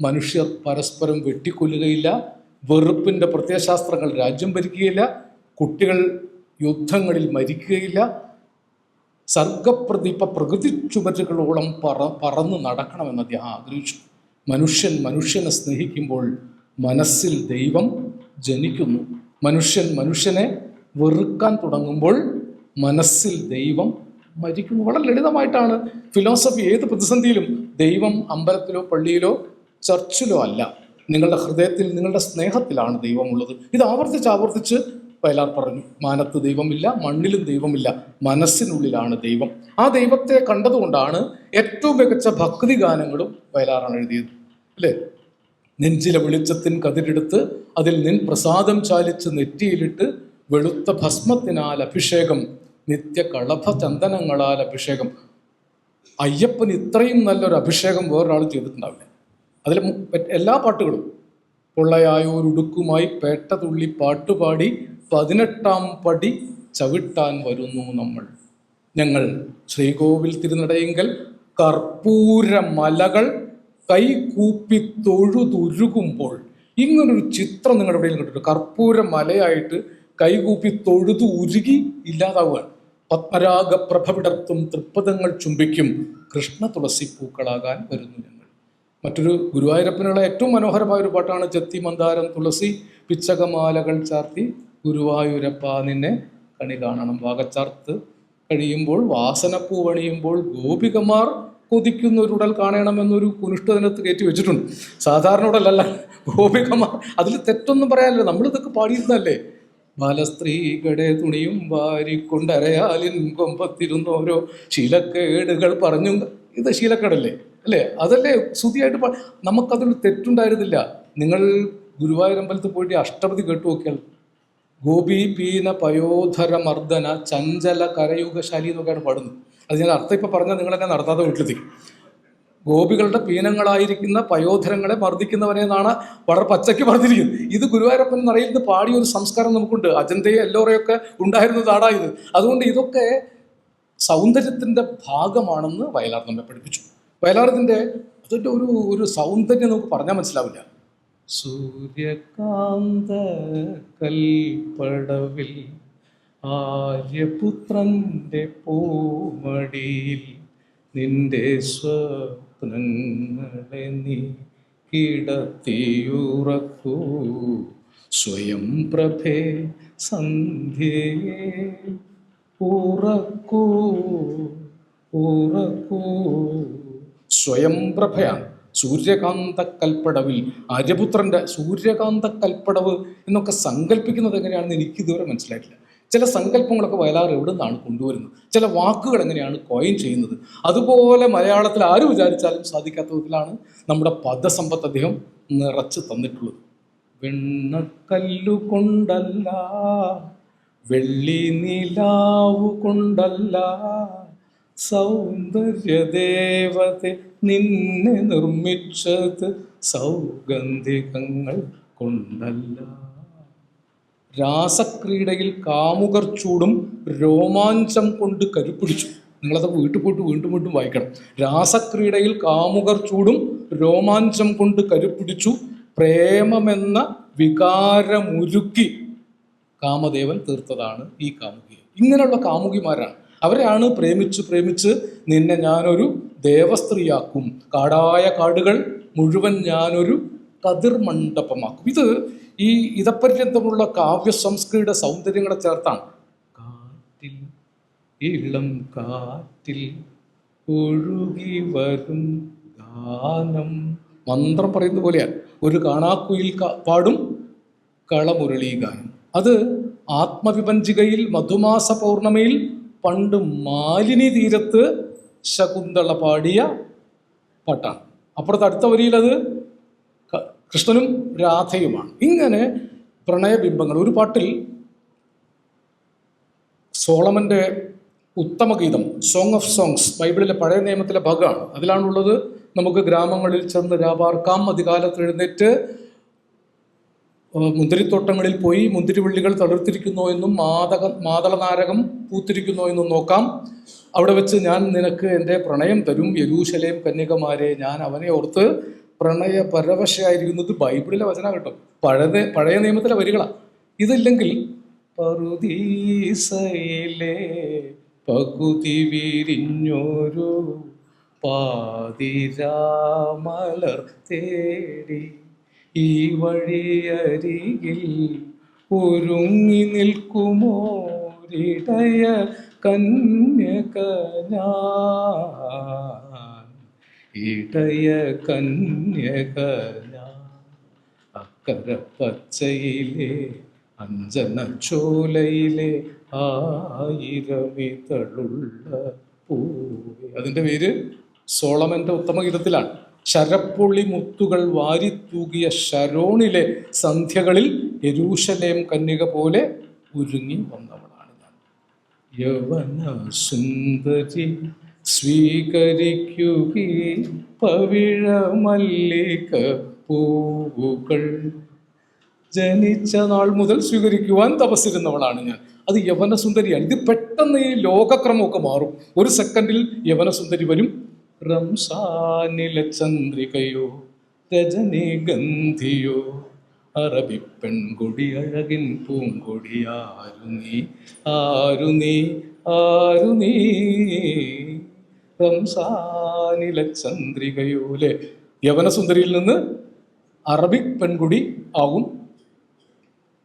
മനുഷ്യർ പരസ്പരം വെട്ടിക്കൊല്ലുകയില്ല, വെറുപ്പിൻ്റെ പ്രത്യയശാസ്ത്രങ്ങൾ രാജ്യം ഭരിക്കുകയില്ല, കുട്ടികൾ യുദ്ധങ്ങളിൽ മരിക്കുകയില്ല. സർഗപ്രതിഭ പ്രകൃതി ചുമരുകളോളം പറന്നു നടക്കണമെന്ന് അദ്ദേഹം ആഗ്രഹിച്ചു. മനുഷ്യനെ സ്നേഹിക്കുമ്പോൾ മനസ്സിൽ ദൈവം ജനിക്കുന്നു. മനുഷ്യനെ വെറുക്കാൻ തുടങ്ങുമ്പോൾ മനസ്സിൽ ദൈവം മരിക്കുന്നു. വളരെ ലളിതമായിട്ടാണ് ഫിലോസഫി. ഏത് പ്രതിസന്ധിയിലും ദൈവം അമ്പലത്തിലോ പള്ളിയിലോ ചർച്ചിലോ അല്ല, നിങ്ങളുടെ ഹൃദയത്തിൽ, നിങ്ങളുടെ സ്നേഹത്തിലാണ് ദൈവമുള്ളത്. ഇത് ആവർത്തിച്ച് വയലാർ പറഞ്ഞു, മാനത്ത് ദൈവമില്ല, മണ്ണിലും ദൈവമില്ല, മനസ്സിനുള്ളിലാണ് ദൈവം. ആ ദൈവത്തെ കണ്ടതുകൊണ്ടാണ് ഏറ്റവും മികച്ച ഭക്തി ഗാനങ്ങളും വയലാറാണ് എഴുതിയത്, അല്ലേ? നെഞ്ചിലെ വെളിച്ചത്തിൻ കതിരെടുത്ത് അതിൽ നിൻ പ്രസാദം ചാലിച്ച് നെറ്റിയിലിട്ട് വെളുത്ത ഭസ്മത്തിനാൽ അഭിഷേകം, നിത്യ കളഭ ചന്ദനങ്ങളാൽ അഭിഷേകം. അയ്യപ്പന് ഇത്രയും നല്ലൊരു അഭിഷേകം വേറൊരാൾ ചെയ്തിട്ടുണ്ടാവില്ല. അതിൽ എല്ലാ പാട്ടുകളും പൊള്ളയായൊരുടുക്കുമായി പേട്ട തുള്ളി പാട്ടുപാടി 18-ാം പടി ചവിട്ടാൻ വരുന്നു ഞങ്ങൾ ശ്രീകോവിൽ തിരുനടയിങ്കൽ കർപ്പൂര മലകൾ കൈകൂപ്പി തൊഴുതുരുകുമ്പോൾ. ഇങ്ങനൊരു ചിത്രം നിങ്ങളുടെ എവിടെയും കണ്ടിട്ടുണ്ട്? കർപ്പൂര മലയായിട്ട് കൈകൂപ്പി തൊഴുതു ഉരുകി ഇല്ലാതാവുകയാണ്. പത്മരാഗപ്രഭ വിടർത്തും തൃപ്പദങ്ങൾ ചുംബിക്കും കൃഷ്ണ തുളസി പൂക്കളാകാൻ വരുന്നു ഞങ്ങൾ. മറ്റൊരു ഗുരുവായൂരപ്പനുള്ള ഏറ്റവും മനോഹരമായൊരു പാട്ടാണ് ചെത്തി മന്ദാരം തുളസി പിച്ചകമാലകൾ ചാർത്തി ഗുരുവായൂരപ്പ നിന്നെ കണി കാണണം. വാകച്ചാർത്ത് കഴിയുമ്പോൾ വാസനപ്പൂ പണിയുമ്പോൾ ഗോപികമാർ കൊതിക്കുന്ന ഒരു ഉടൽ കാണണമെന്നൊരു കുനിഷ്ടതിനകത്ത് കയറ്റി വെച്ചിട്ടുണ്ട്. സാധാരണ ഉടലല്ല, ഗോപികമാർ. അതിൽ തെറ്റൊന്നും പറയാനില്ല, നമ്മളിതൊക്കെ പാടിയിരുന്നല്ലേ. ബാലസ്ത്രീകളുടെ തുണിയും വാരിക്കൊണ്ടരയാലിൻ കൊമ്പത്തിരുന്നോരോ ശീലക്കേടുകൾ പറഞ്ഞു. ഇത് ശീലക്കേടല്ലേ, അല്ലേ? അതല്ലേ ശ്രുതിയായിട്ട് നമുക്കതിൽ തെറ്റുണ്ടായിരുന്നില്ല. നിങ്ങൾ ഗുരുവായൂരമ്പലത്തിൽ പോയിട്ട് അഷ്ടപതി കേട്ടു നോക്കിയാൽ ഗോപി പീന പയോധര മർദ്ദന ചഞ്ചല കരയുഗശാലി എന്നൊക്കെയാണ് പാടുന്നത്. അത് ഞാൻ അർത്ഥം ഇപ്പം പറഞ്ഞാൽ നിങ്ങളെന്നെ നടത്താതെ വീട്ടിലെത്തി. ഗോപികളുടെ പീനങ്ങളായിരിക്കുന്ന പയോധരങ്ങളെ മർദ്ദിക്കുന്നവനെ എന്നാണ് വളരെ പച്ചയ്ക്ക് പറഞ്ഞിരിക്കുന്നത്. ഇത് ഗുരുവായൂരപ്പൻ നിറയിൽ പാടിയ ഒരു സംസ്കാരം നമുക്കുണ്ട്. അജന്തയും എല്ലോറയൊക്കെ ഉണ്ടായിരുന്ന നാടായത്. അതുകൊണ്ട് ഇതൊക്കെ സൗന്ദര്യത്തിൻ്റെ ഭാഗമാണെന്ന് വയലാർ നമ്മെ പഠിപ്പിച്ചു. വയലാറിൻ്റെ അതിൻ്റെ ഒരു സൗന്ദര്യം നമുക്ക് പറഞ്ഞാൽ മനസ്സിലാവില്ല. സൂര്യകാന്ത കൽപ്പടവിൽ ആര്യപുത്രൻ്റെ പൂമടിയിൽ നിന്റെ സ്വപ്നങ്ങളെ നീ കിടത്തിയുറക്കൂ സ്വയം പ്രഭേ സന്ധ്യയെ ഉറക്കൂ ഉറക്കൂ. സ്വയം പ്രഭയാണ് സൂര്യകാന്ത കൽപ്പടവിൽ. ആര്യപുത്രൻ്റെ സൂര്യകാന്ത കൽപ്പടവ് എന്നൊക്കെ സങ്കല്പിക്കുന്നത് എങ്ങനെയാണെന്ന് എനിക്കിതുവരെ മനസ്സിലായിട്ടില്ല. ചില സങ്കല്പങ്ങളൊക്കെ വയലാർ എവിടെ നിന്നാണ് കൊണ്ടുവരുന്നത്, ചില വാക്കുകൾ എങ്ങനെയാണ് കോയിൻ ചെയ്യുന്നത്. അതുപോലെ മലയാളത്തിൽ ആര് വിചാരിച്ചാലും സാധിക്കാത്ത വിധത്തിലാണ് നമ്മുടെ പദസമ്പത്ത് അദ്ദേഹം നിറച്ച് തന്നിട്ടുള്ളത്. വെണ്ണക്കല്ലു കൊണ്ടല്ല, വെള്ളി നിലാവു കൊണ്ടല്ല, സൗന്ദര്യദേവത നിന്നെ നിർമ്മിച്ചത് സൗഗന്ധികങ്ങൾ കൊണ്ടല്ല. രാസക്രീഡയിൽ കാമുകർ ചൂടും രോമാഞ്ചം കൊണ്ട് കരുപ്പിടിച്ചു. നിങ്ങളത് വീട്ടിൽ പോയിട്ട് വീണ്ടും വീണ്ടും വായിക്കണം. രാസക്രീഡയിൽ കാമുകർ ചൂടും രോമാഞ്ചം കൊണ്ട് കരുപ്പിടിച്ചു, പ്രേമമെന്ന വികാരമുരുക്കി കാമദേവൻ തീർത്തതാണ് ഈ കാമുകിയെ. ഇങ്ങനെയുള്ള കാമുകിമാരാണ്. അവരെയാണ് പ്രേമിച്ച് നിന്നെ ഞാനൊരു ദേവസ്ത്രീയാക്കും, കാടായ കാടുകൾ മുഴുവൻ ഞാനൊരു കതിർമണ്ഡപമാക്കും. ഇത് ഈ ഇതപര്യന്തമുള്ള കാവ്യ സംസ്കൃതിയുടെ സൗന്ദര്യങ്ങളെ ചേർത്താണ്. കാറ്റിൽ ഇളം കാറ്റിൽ ഒഴുകി വരും ഗാനം, മന്ത്രം പറയുന്ന പോലെയാണ്. ഒരു കാണാക്കുയിൽ പാടും കളമുരളി ഗാനം. അത് ആത്മവിപഞ്ചികയിൽ മധുമാസ പൗർണമിയിൽ പണ്ട് മാലിനി തീരത്ത് ശകുന്തള പാടിയ പാട്ടാണ്. അപ്പുറത്ത് അടുത്ത വരിയിൽ അത് കൃഷ്ണനും രാധയുമാണ്. ഇങ്ങനെ പ്രണയബിംബങ്ങൾ. ഒരു പാട്ടിൽ സോളമൻ്റെ ഉത്തമഗീതം, സോങ് ഓഫ് സോങ്സ്, ബൈബിളിലെ പഴയ നിയമത്തിലെ ഭാഗമാണ്. അതിലാണുള്ളത്, നമുക്ക് ഗ്രാമങ്ങളിൽ ചെന്ന് രാപാർക്കാം, അതികാലത്ത് എഴുന്നേറ്റ് മുന്തിരിത്തോട്ടങ്ങളിൽ പോയി മുന്തിരിവള്ളികൾ തളിർത്തിരിക്കുന്നോ എന്നും മാതളനാരകം പൂത്തിരിക്കുന്നോ എന്നും നോക്കാം. അവിടെ വെച്ച് ഞാൻ നിനക്ക് എൻ്റെ പ്രണയം തരും, യെരൂശലേം കന്യകമാരെ. ഞാൻ അവനെ ഓർത്ത് പ്രണയ പരവശയായിരിക്കുന്നത് ബൈബിളിലെ വചന കേട്ടോ, പഴയ നിയമത്തിലെ വരികളാണ്. ഇതില്ലെങ്കിൽ പറുദീസയിലെ പകുതി വിരിഞ്ഞൊരു പാതിരാമലർ തേടി ഈ വഴിയരികിൽ ഒരുങ്ങി നിൽക്കുമോരിടയ കന്യക ഞാൻ, ഇടയ കന്യക ഞാൻ. അക്കര പച്ചയിലെ അഞ്ജനച്ചോലയിലെ ആയിരമിതളുള്ള പൂവേ. അതിൻ്റെ പേര് സോളമൻ്റെ ഉത്തമഗീതത്തിലാണ്. ശരപ്പൊളി മുത്തുകൾ വാരിത്തൂകിയ ശരോണിലെ സന്ധ്യകളിൽ യെരൂശലേം കന്യക പോലെ ഒരുങ്ങി വന്നവളാണ് ഞാൻ. യവന സുന്ദരി സ്വീകരിക്കുകീ പവിഴ മല്ലിക പൂവുകൾ. ജനിച്ച നാൾ മുതൽ സ്വീകരിക്കുവാൻ തപസ്സിരുന്നവളാണ് ഞാൻ. അത് യവന സുന്ദരിയാണ്. ഇത് പെട്ടെന്ന് ഈ ലോകക്രമമൊക്കെ മാറും. ഒരു സെക്കൻഡിൽ യവന സുന്ദരി വരും. റംസാനിലെ ചന്ദ്രികയോ രജനീഗന്ധിയോ അറബി പെൺകൊടി അഴകിൻ പൂങ്കൊടി ആരു നീ ആരു നീ ആരു നീ. റംസാനിലെ ചന്ദ്രികയോ അല്ലെ, യവനസുന്ദരിയിൽ നിന്ന് അറബിക് പെൺകുടി ആകും.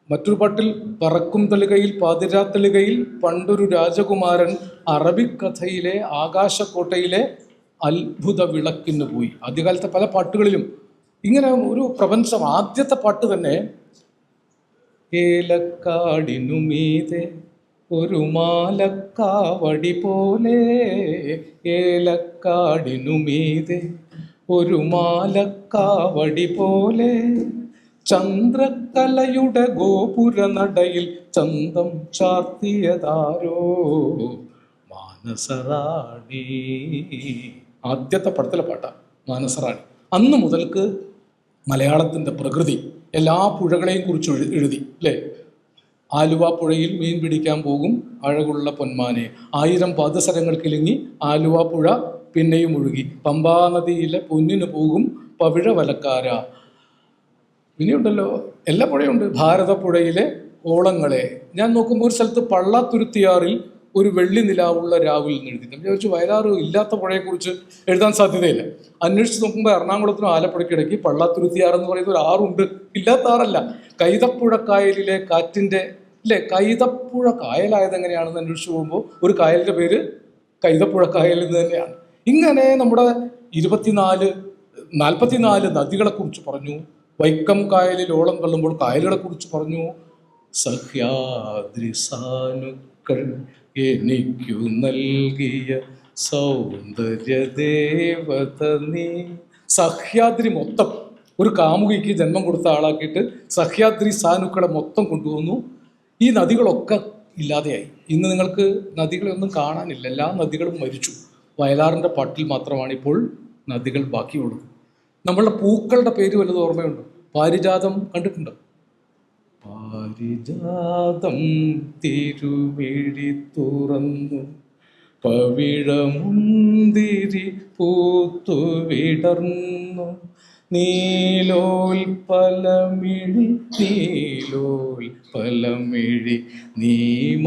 മറ്റൊരു പാട്ടിൽ പറക്കും തളികയിൽ പാതിരാത്തളികയിൽ പണ്ടൊരു രാജകുമാരൻ അറബിക് കഥയിലെ ആകാശക്കോട്ടയിലെ അത്ഭുത വിളക്കിന് പോയി. ആദ്യകാലത്തെ പല പാട്ടുകളിലും ഇങ്ങനെ ഒരു പ്രപഞ്ചം. ആദ്യത്തെ പാട്ട് തന്നെ ഏലക്കാടിനു മീതെ ഒരു മാലക്കാവടി പോലെ, ഏലക്കാടിനു മീതെ ഒരു മാലക്കാവടി പോലെ ചന്ദ്രക്കലയുടെ ഗോപുര നടയിൽ ചന്തം ചാർത്തിയതാരോ മാനസറാണി. ആദ്യത്തെ പടത്തിലെ പാട്ടാണ് മാനസറാണി. അന്ന് മുതൽക്ക് മലയാളത്തിൻ്റെ പ്രകൃതി എല്ലാ പുഴകളെയും കുറിച്ച് എഴുതി അല്ലേ. ആലുവ പുഴയിൽ മീൻ പിടിക്കാൻ പോകും അഴകുള്ള പൊന്മാനെ, 1000 പാദസരങ്ങൾ കിലുങ്ങി ആലുവ പുഴ പിന്നെയും ഒഴുകി, പമ്പാ നദിയിലെ പൊന്നിന് പോകും പവിഴ വലക്കാര. ഇനിയുണ്ടല്ലോ, എല്ലാ പുഴയുണ്ട്. ഭാരതപ്പുഴയിലെ ഓളങ്ങളെ. ഞാൻ നോക്കുമ്പോൾ ഒരു സ്ഥലത്ത് പള്ളാത്തുരുത്തിയാറിൽ ഒരു വെള്ളി നിലാവുള്ള രാവിൽ എന്ന് എഴുതി. ഞാൻ ചോദിച്ചു വയലാറ് ഇല്ലാത്ത പുഴയെക്കുറിച്ച് എഴുതാൻ സാധ്യതയില്ല. അന്വേഷിച്ച് നോക്കുമ്പോൾ എറണാകുളത്തിനും ആലപ്പുഴയ്ക്കിടയ്ക്ക് പള്ളാത്തുരുത്തിയാർ എന്ന് പറയുന്ന ഒരു ആറുണ്ട്. ഇല്ലാത്ത ആറല്ല. കൈതപ്പുഴ കായലിലെ കാറ്റിൻ്റെ ഇല്ലേ, കൈതപ്പുഴ കായലായത് എങ്ങനെയാണെന്ന് അന്വേഷിച്ച് പോകുമ്പോൾ ഒരു കായലിൻ്റെ പേര് കൈതപ്പുഴ കായൽ എന്ന് തന്നെയാണ്. ഇങ്ങനെ നമ്മുടെ 44 നദികളെക്കുറിച്ച് പറഞ്ഞു. വൈക്കം കായലിൽ ഓളം തള്ളുമ്പോൾ കായലുകളെക്കുറിച്ച് പറഞ്ഞു. സഹ്യാദ്രി സാനുക്കൾ എനിക്കു നൽകിയ സൗന്ദര്യദേവത നീ. സഹ്യാദ്രി മൊത്തം ഒരു കാമുകിക്ക് ജന്മം കൊടുത്ത ആളാക്കിയിട്ട് സഹ്യാദ്രി സാനുക്കളെ മൊത്തം കൊണ്ടുവന്നു. ഈ നദികളൊക്കെ ഇല്ലാതെയായി. ഇന്ന് നിങ്ങൾക്ക് നദികളൊന്നും കാണാനില്ല. എല്ലാ നദികളും മരിച്ചു. വയലാറിൻ്റെ പാട്ടിൽ മാത്രമാണ് ഇപ്പോൾ നദികൾ ബാക്കിയുള്ളത്. നമ്മളുടെ പൂക്കളുടെ പേര് വല്ലതും ഓർമ്മയുണ്ടോ? പാരിജാതം കണ്ടിട്ടുണ്ടോ? പാരിജാതം തിരുമിഴി തുറന്നു പവിഴമുന്തിരി പൂത്തു വിടർന്നു നീലോൽപലമിഴി നീ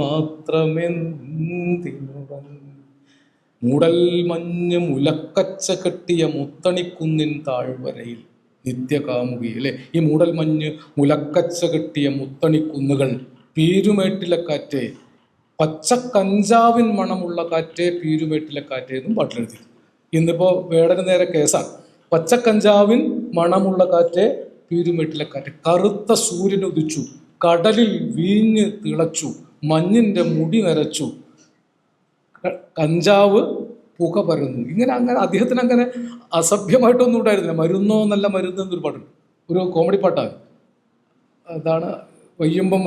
മാത്രമെന്തിനുറങ്ങി. മൂടൽ മഞ്ഞ് മുലക്കച്ച കെട്ടിയ മുത്തണിക്കുന്നിൻ താഴ്വരയിൽ നിത്യകാമുകി അല്ലേ. ഈ മൂടൽ മഞ്ഞ് മുലക്കച്ച കെട്ടിയ മുത്തണിക്കുന്നുകൾ, പീരുമേട്ടിലെ കാറ്റേ, പച്ചക്കഞ്ചാവിൻ മണമുള്ള കാറ്റേ പീരുമേട്ടിലെ കാറ്റേ എന്നും പാട്ടിലെഴുതി. ഇന്നിപ്പോൾ വേടന് നേരെ കേസാണ്. പച്ചക്കഞ്ചാവിൻ മണമുള്ള കാറ്റേ പീരുമേട്ടിലെ കാറ്റ്. കറുത്ത സൂര്യൻ ഉദിച്ചു, കടലിൽ വീഞ്ഞ് തിളച്ചു, മഞ്ഞിൻ്റെ മുടി നരച്ചു, കഞ്ചാവ് പുക പരന്നു. ഇങ്ങനെ അദ്ദേഹത്തിന് അങ്ങനെ അസഭ്യമായിട്ടൊന്നും ഉണ്ടായിരുന്നില്ല. മരുന്നോ നല്ല മരുന്ന് എന്നൊരു പാട്ടുണ്ട്, ഒരു കോമഡി പാട്ടാണ്. അതാണ് വയ്യുമ്പം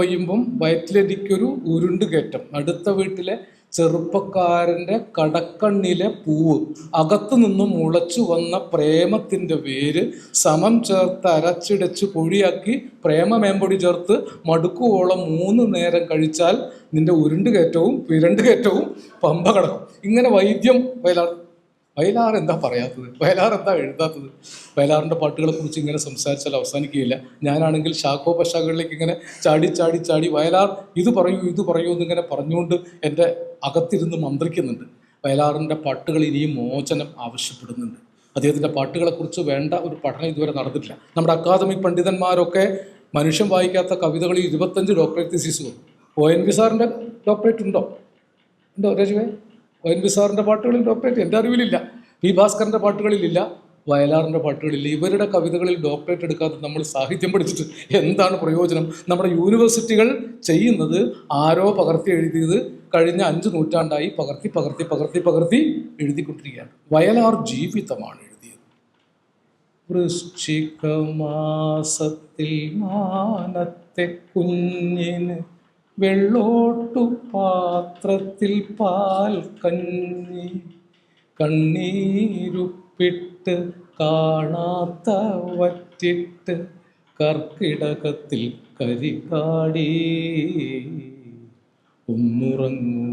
വയറ്റിലെനിക്കൊരു ഉരുണ്ട് കയറ്റം, അടുത്ത വീട്ടിലെ ചെറുപ്പക്കാരൻ്റെ കടക്കണ്ണിലെ പൂവ്, അകത്തു നിന്നും മുളച്ചു വന്ന പ്രേമത്തിൻ്റെ വേര്, സമം ചേർത്ത് അരച്ചിടച്ച് പൊഴിയാക്കി പ്രേമമേമ്പൊടി ചേർത്ത് മടുക്കുവോളം 3 നേരം കഴിച്ചാൽ നിന്റെ ഉരുണ്ട് കയറ്റവും വിരണ്ട് കയറ്റവും പമ്പ കടക്കും. ഇങ്ങനെ വൈദ്യം വയലാർ എന്താ പറയാത്തത്? വയലാർ എന്താ എഴുതാത്തത്? വയലാറിൻ്റെ പാട്ടുകളെ കുറിച്ച് ഇങ്ങനെ സംസാരിച്ചാൽ അവസാനിക്കുകയില്ല. ഞാനാണെങ്കിൽ ശാഖോപശാഖകളിലേക്ക് ഇങ്ങനെ ചാടി വയലാർ ഇത് പറയൂ എന്നിങ്ങനെ പറഞ്ഞുകൊണ്ട് എൻ്റെ അകത്തിരുന്ന് മന്ത്രിക്കുന്നുണ്ട്. വയലാറിൻ്റെ പാട്ടുകൾ ഇനിയും മോചനം ആവശ്യപ്പെടുന്നുണ്ട്. അദ്ദേഹത്തിൻ്റെ പാട്ടുകളെക്കുറിച്ച് വേണ്ട ഒരു പഠനം ഇതുവരെ നടന്നിട്ടില്ല. നമ്മുടെ അക്കാദമിക് പണ്ഡിതന്മാരൊക്കെ മനുഷ്യൻ വായിക്കാത്ത കവിതകളിൽ 25 ഡോക്ടറേറ്റ് തീസിസ് വന്നു. ONV സാറിൻ്റെ ഡോക്ടറേറ്റ് ഉണ്ടോ രജുവേ? ONV സാറിൻ്റെ പാട്ടുകളിൽ ഡോക്ടറേറ്റ് എൻ്റെ അറിവിലില്ല. പി ഭാസ്കറിൻ്റെ പാട്ടുകളിലില്ല, വയലാറിൻ്റെ പാട്ടുകളില്ല. ഇവരുടെ കവിതകളിൽ ഡോക്ടറേറ്റ് എടുക്കാതെ നമ്മൾ സാഹിത്യം പഠിച്ചിട്ട് എന്താണ് പ്രയോജനം? നമ്മുടെ യൂണിവേഴ്സിറ്റികൾ ചെയ്യുന്നത് ആരോ പകർത്തി എഴുതിയത് കഴിഞ്ഞ 5 നൂറ്റാണ്ടായി പകർത്തി എഴുതിക്കൊണ്ടിരിക്കുകയാണ്. വയലാർ ജീവിതമാണ് എഴുതിയത്. വൃശ്ചികമാസത്തിൽ മാനത്തെ കുഞ്ഞിന് വെള്ളോട്ടു പാത്രത്തിൽ പാൽ കഞ്ഞി, കണ്ണീരുപ്പിട്ട് കാണാത്ത വറ്റിട്ട് കർക്കിടകത്തിൽ കരിക്കാടി. ഒന്നുറങ്ങൂ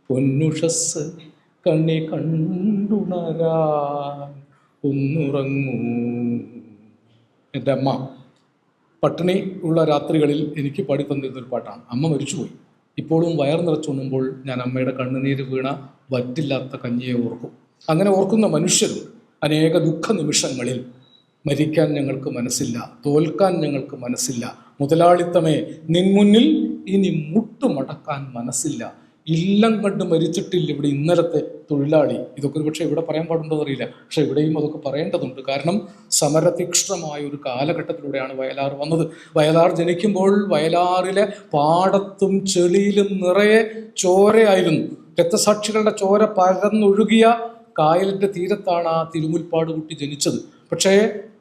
പൊന്നുഷസ് കണ്ണി കണ്ടുണരാൻ, ഒന്നുറങ്ങൂ. എൻ്റെ അമ്മ പട്ടിണി ഉള്ള രാത്രികളിൽ എനിക്ക് പാടി തന്നിരുന്നൊരു പാട്ടാണ്. അമ്മ മരിച്ചുപോയി. ഇപ്പോഴും വയർ നിറച്ചുണ്ണുമ്പോൾ ഞാൻ അമ്മയുടെ കണ്ണുനീര് വീണ വറ്റില്ലാത്ത കഞ്ഞിയെ ഓർക്കും. അങ്ങനെ ഓർക്കുന്ന മനുഷ്യരുണ്ട്. അനേക ദുഃഖ നിമിഷങ്ങളിൽ മരിക്കാൻ ഞങ്ങൾക്ക് മനസ്സില്ല, തോൽക്കാൻ ഞങ്ങൾക്ക് മനസ്സില്ല, മുതലാളിത്തമേ നിൻ മുന്നിൽ ഇനി മുട്ടുമടക്കാൻ മനസ്സില്ല, ഇല്ലം കണ്ട് മരിച്ചിട്ടില്ല ഇവിടെ ഇന്നലത്തെ തൊഴിലാളി. ഇതൊക്കെ ഒരു പക്ഷേ ഇവിടെ പറയാൻ പാടുണ്ടോ എന്നറിയില്ല, പക്ഷെ ഇവിടെയും അതൊക്കെ പറയേണ്ടതുണ്ട്. കാരണം സമരതീക്ഷ്ണമായ ഒരു കാലഘട്ടത്തിലൂടെയാണ് വയലാർ വന്നത്. വയലാർ ജനിക്കുമ്പോൾ വയലാറിലെ പാടത്തും ചെളിയിലും നിറയെ ചോരയായിരുന്നു. രക്തസാക്ഷികളുടെ ചോര പരന്നൊഴുകിയ കായലിൻ്റെ തീരത്താണ് ആ തിരുമുൽപ്പാട് കുട്ടി ജനിച്ചത്. പക്ഷേ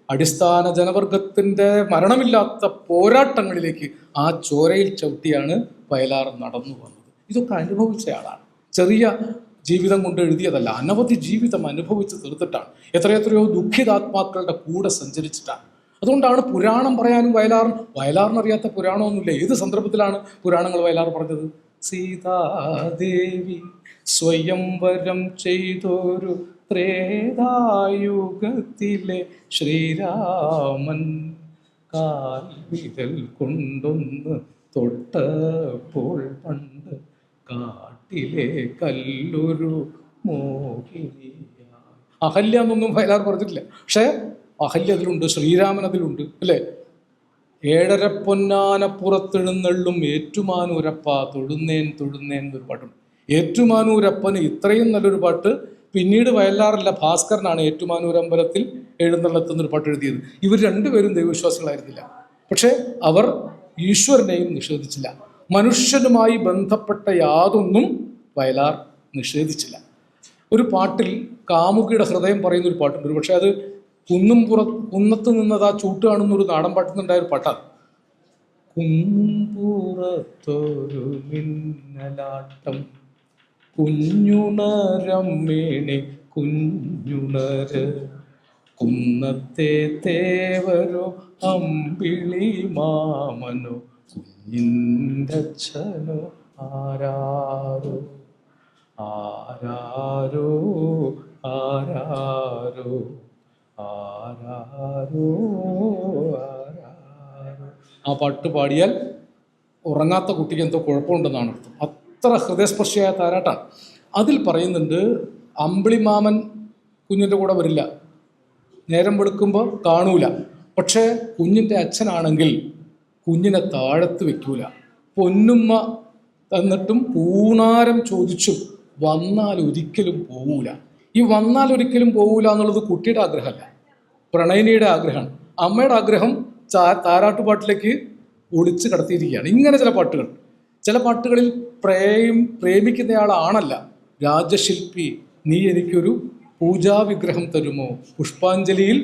അടിസ്ഥാന ജനവർഗത്തിൻ്റെ മരണമില്ലാത്ത പോരാട്ടങ്ങളിലേക്ക് ആ ചോരയിൽ ചവിട്ടിയാണ് വയലാർ നടന്നു വന്നത്. ഇതൊക്കെ അനുഭവിച്ച ആളാണ്. ചെറിയ ജീവിതം കൊണ്ട് എഴുതിയതല്ല, അനവധി ജീവിതം അനുഭവിച്ച് തീർത്തിട്ടാണ്. എത്രയെത്രയോ ദുഃഖിതാത്മാക്കളുടെ കൂടെ സഞ്ചരിച്ചിട്ടാണ്. അതുകൊണ്ടാണ് പുരാണം പറയാനും വയലാറിനറിയാത്ത പുരാണമൊന്നുമില്ല. ഏത് സന്ദർഭത്തിലാണ് പുരാണങ്ങൾ വയലാർ പറഞ്ഞത്? സീതാദേവി സ്വയംവരം ചെയ്തൊരു ത്രേതായുഗത്തിലെ ശ്രീരാമൻ കാൽവിരൽ കൊണ്ടൊന്ന് തൊട്ടപ്പോൾ പണ്ട് കാട്ടിലെ കല്ലൊരു മോഹിനിയ. അഹല്യ എന്നൊന്നും വയലാർ പറഞ്ഞിട്ടില്ല. പക്ഷേ അഹല്യ അതിലുണ്ട്, ശ്രീരാമൻ അതിലുണ്ട്, അല്ലേ? ഏഴര പൊന്നാനപ്പുറത്തെഴുന്നള്ളും ഏറ്റുമാനൂരപ്പ തൊഴുന്നേൻ എന്നൊരു പാട്ടുണ്ട്. ഏറ്റുമാനൂരപ്പന് ഇത്രയും നല്ലൊരു പാട്ട് പിന്നീട് വയലാറല്ല, ഭാസ്കരനാണ് ഏറ്റുമാനൂർ അമ്പലത്തിൽ എഴുന്നള്ളത്തുന്നൊരു പാട്ട് എഴുതിയത്. ഇവർ രണ്ടുപേരും ദൈവവിശ്വാസികളായിരുന്നില്ല. പക്ഷേ അവർ ഈശ്വരനെയും നിഷേധിച്ചില്ല. മനുഷ്യനുമായി ബന്ധപ്പെട്ട യാതൊന്നും വയലാർ നിഷേധിച്ചില്ല. ഒരു പാട്ടിൽ കാമുകിയുടെ ഹൃദയം പറയുന്നൊരു പാട്ടുണ്ട്. ഒരു പക്ഷേ അത് കുന്നത്ത് നിന്നത് ആ ചൂട്ട് കാണുന്നൊരു നാടൻ പാട്ടിൽ നിന്നുണ്ടായൊരു പാട്ടാണ്. കുന്നുംപുറത്തൊരു മിന്നലാട്ടം കുഞ്ഞുണരമ്മേണെ കുഞ്ഞുണര് കുന്നത്തെ തേവരോ അമ്പിളി മാമനോ കുഞ്ഞിൻ്റച്ഛനോ ആരാരോ ആരാരോ ആരാരോ ആരാരോ ആരാരോ. ആ പാട്ട് പാടിയാൽ ഉറങ്ങാത്ത കുട്ടിക്ക് എന്തോ കുഴപ്പമുണ്ടെന്നാണ് അർത്ഥം. അത്ര ഹൃദയസ്പർശിയായ താരാട്ടാണ്. അതിൽ പറയുന്നുണ്ട്, അമ്പിളിമാമൻ കുഞ്ഞിൻ്റെ കൂടെ വരില്ല, നേരം വെളുക്കുമ്പോൾ കാണൂല. പക്ഷേ കുഞ്ഞിൻ്റെ അച്ഛനാണെങ്കിൽ കുഞ്ഞിനെ താഴത്ത് വെക്കൂല. പൊന്നുമ്മ തന്നിട്ടും പൂണാരം ചോദിച്ചും വന്നാൽ ഒരിക്കലും പോവൂല. ഈ വന്നാൽ ഒരിക്കലും പോവൂല എന്നുള്ളത് കുട്ടിയുടെ ആഗ്രഹമല്ല, പ്രണയിനിയുടെ ആഗ്രഹമാണ്. അമ്മയുടെ ആഗ്രഹം താരാട്ടുപാട്ടിലേക്ക് ഒളിച്ച് കടത്തിയിരിക്കുകയാണ്. ഇങ്ങനെ ചില പാട്ടുകളിൽ പ്രേമിക്കുന്നയാളാണല്ല, രാജശില്പി നീ എനിക്കൊരു പൂജാവിഗ്രഹം തരുമോ, പുഷ്പാഞ്ജലിയിൽ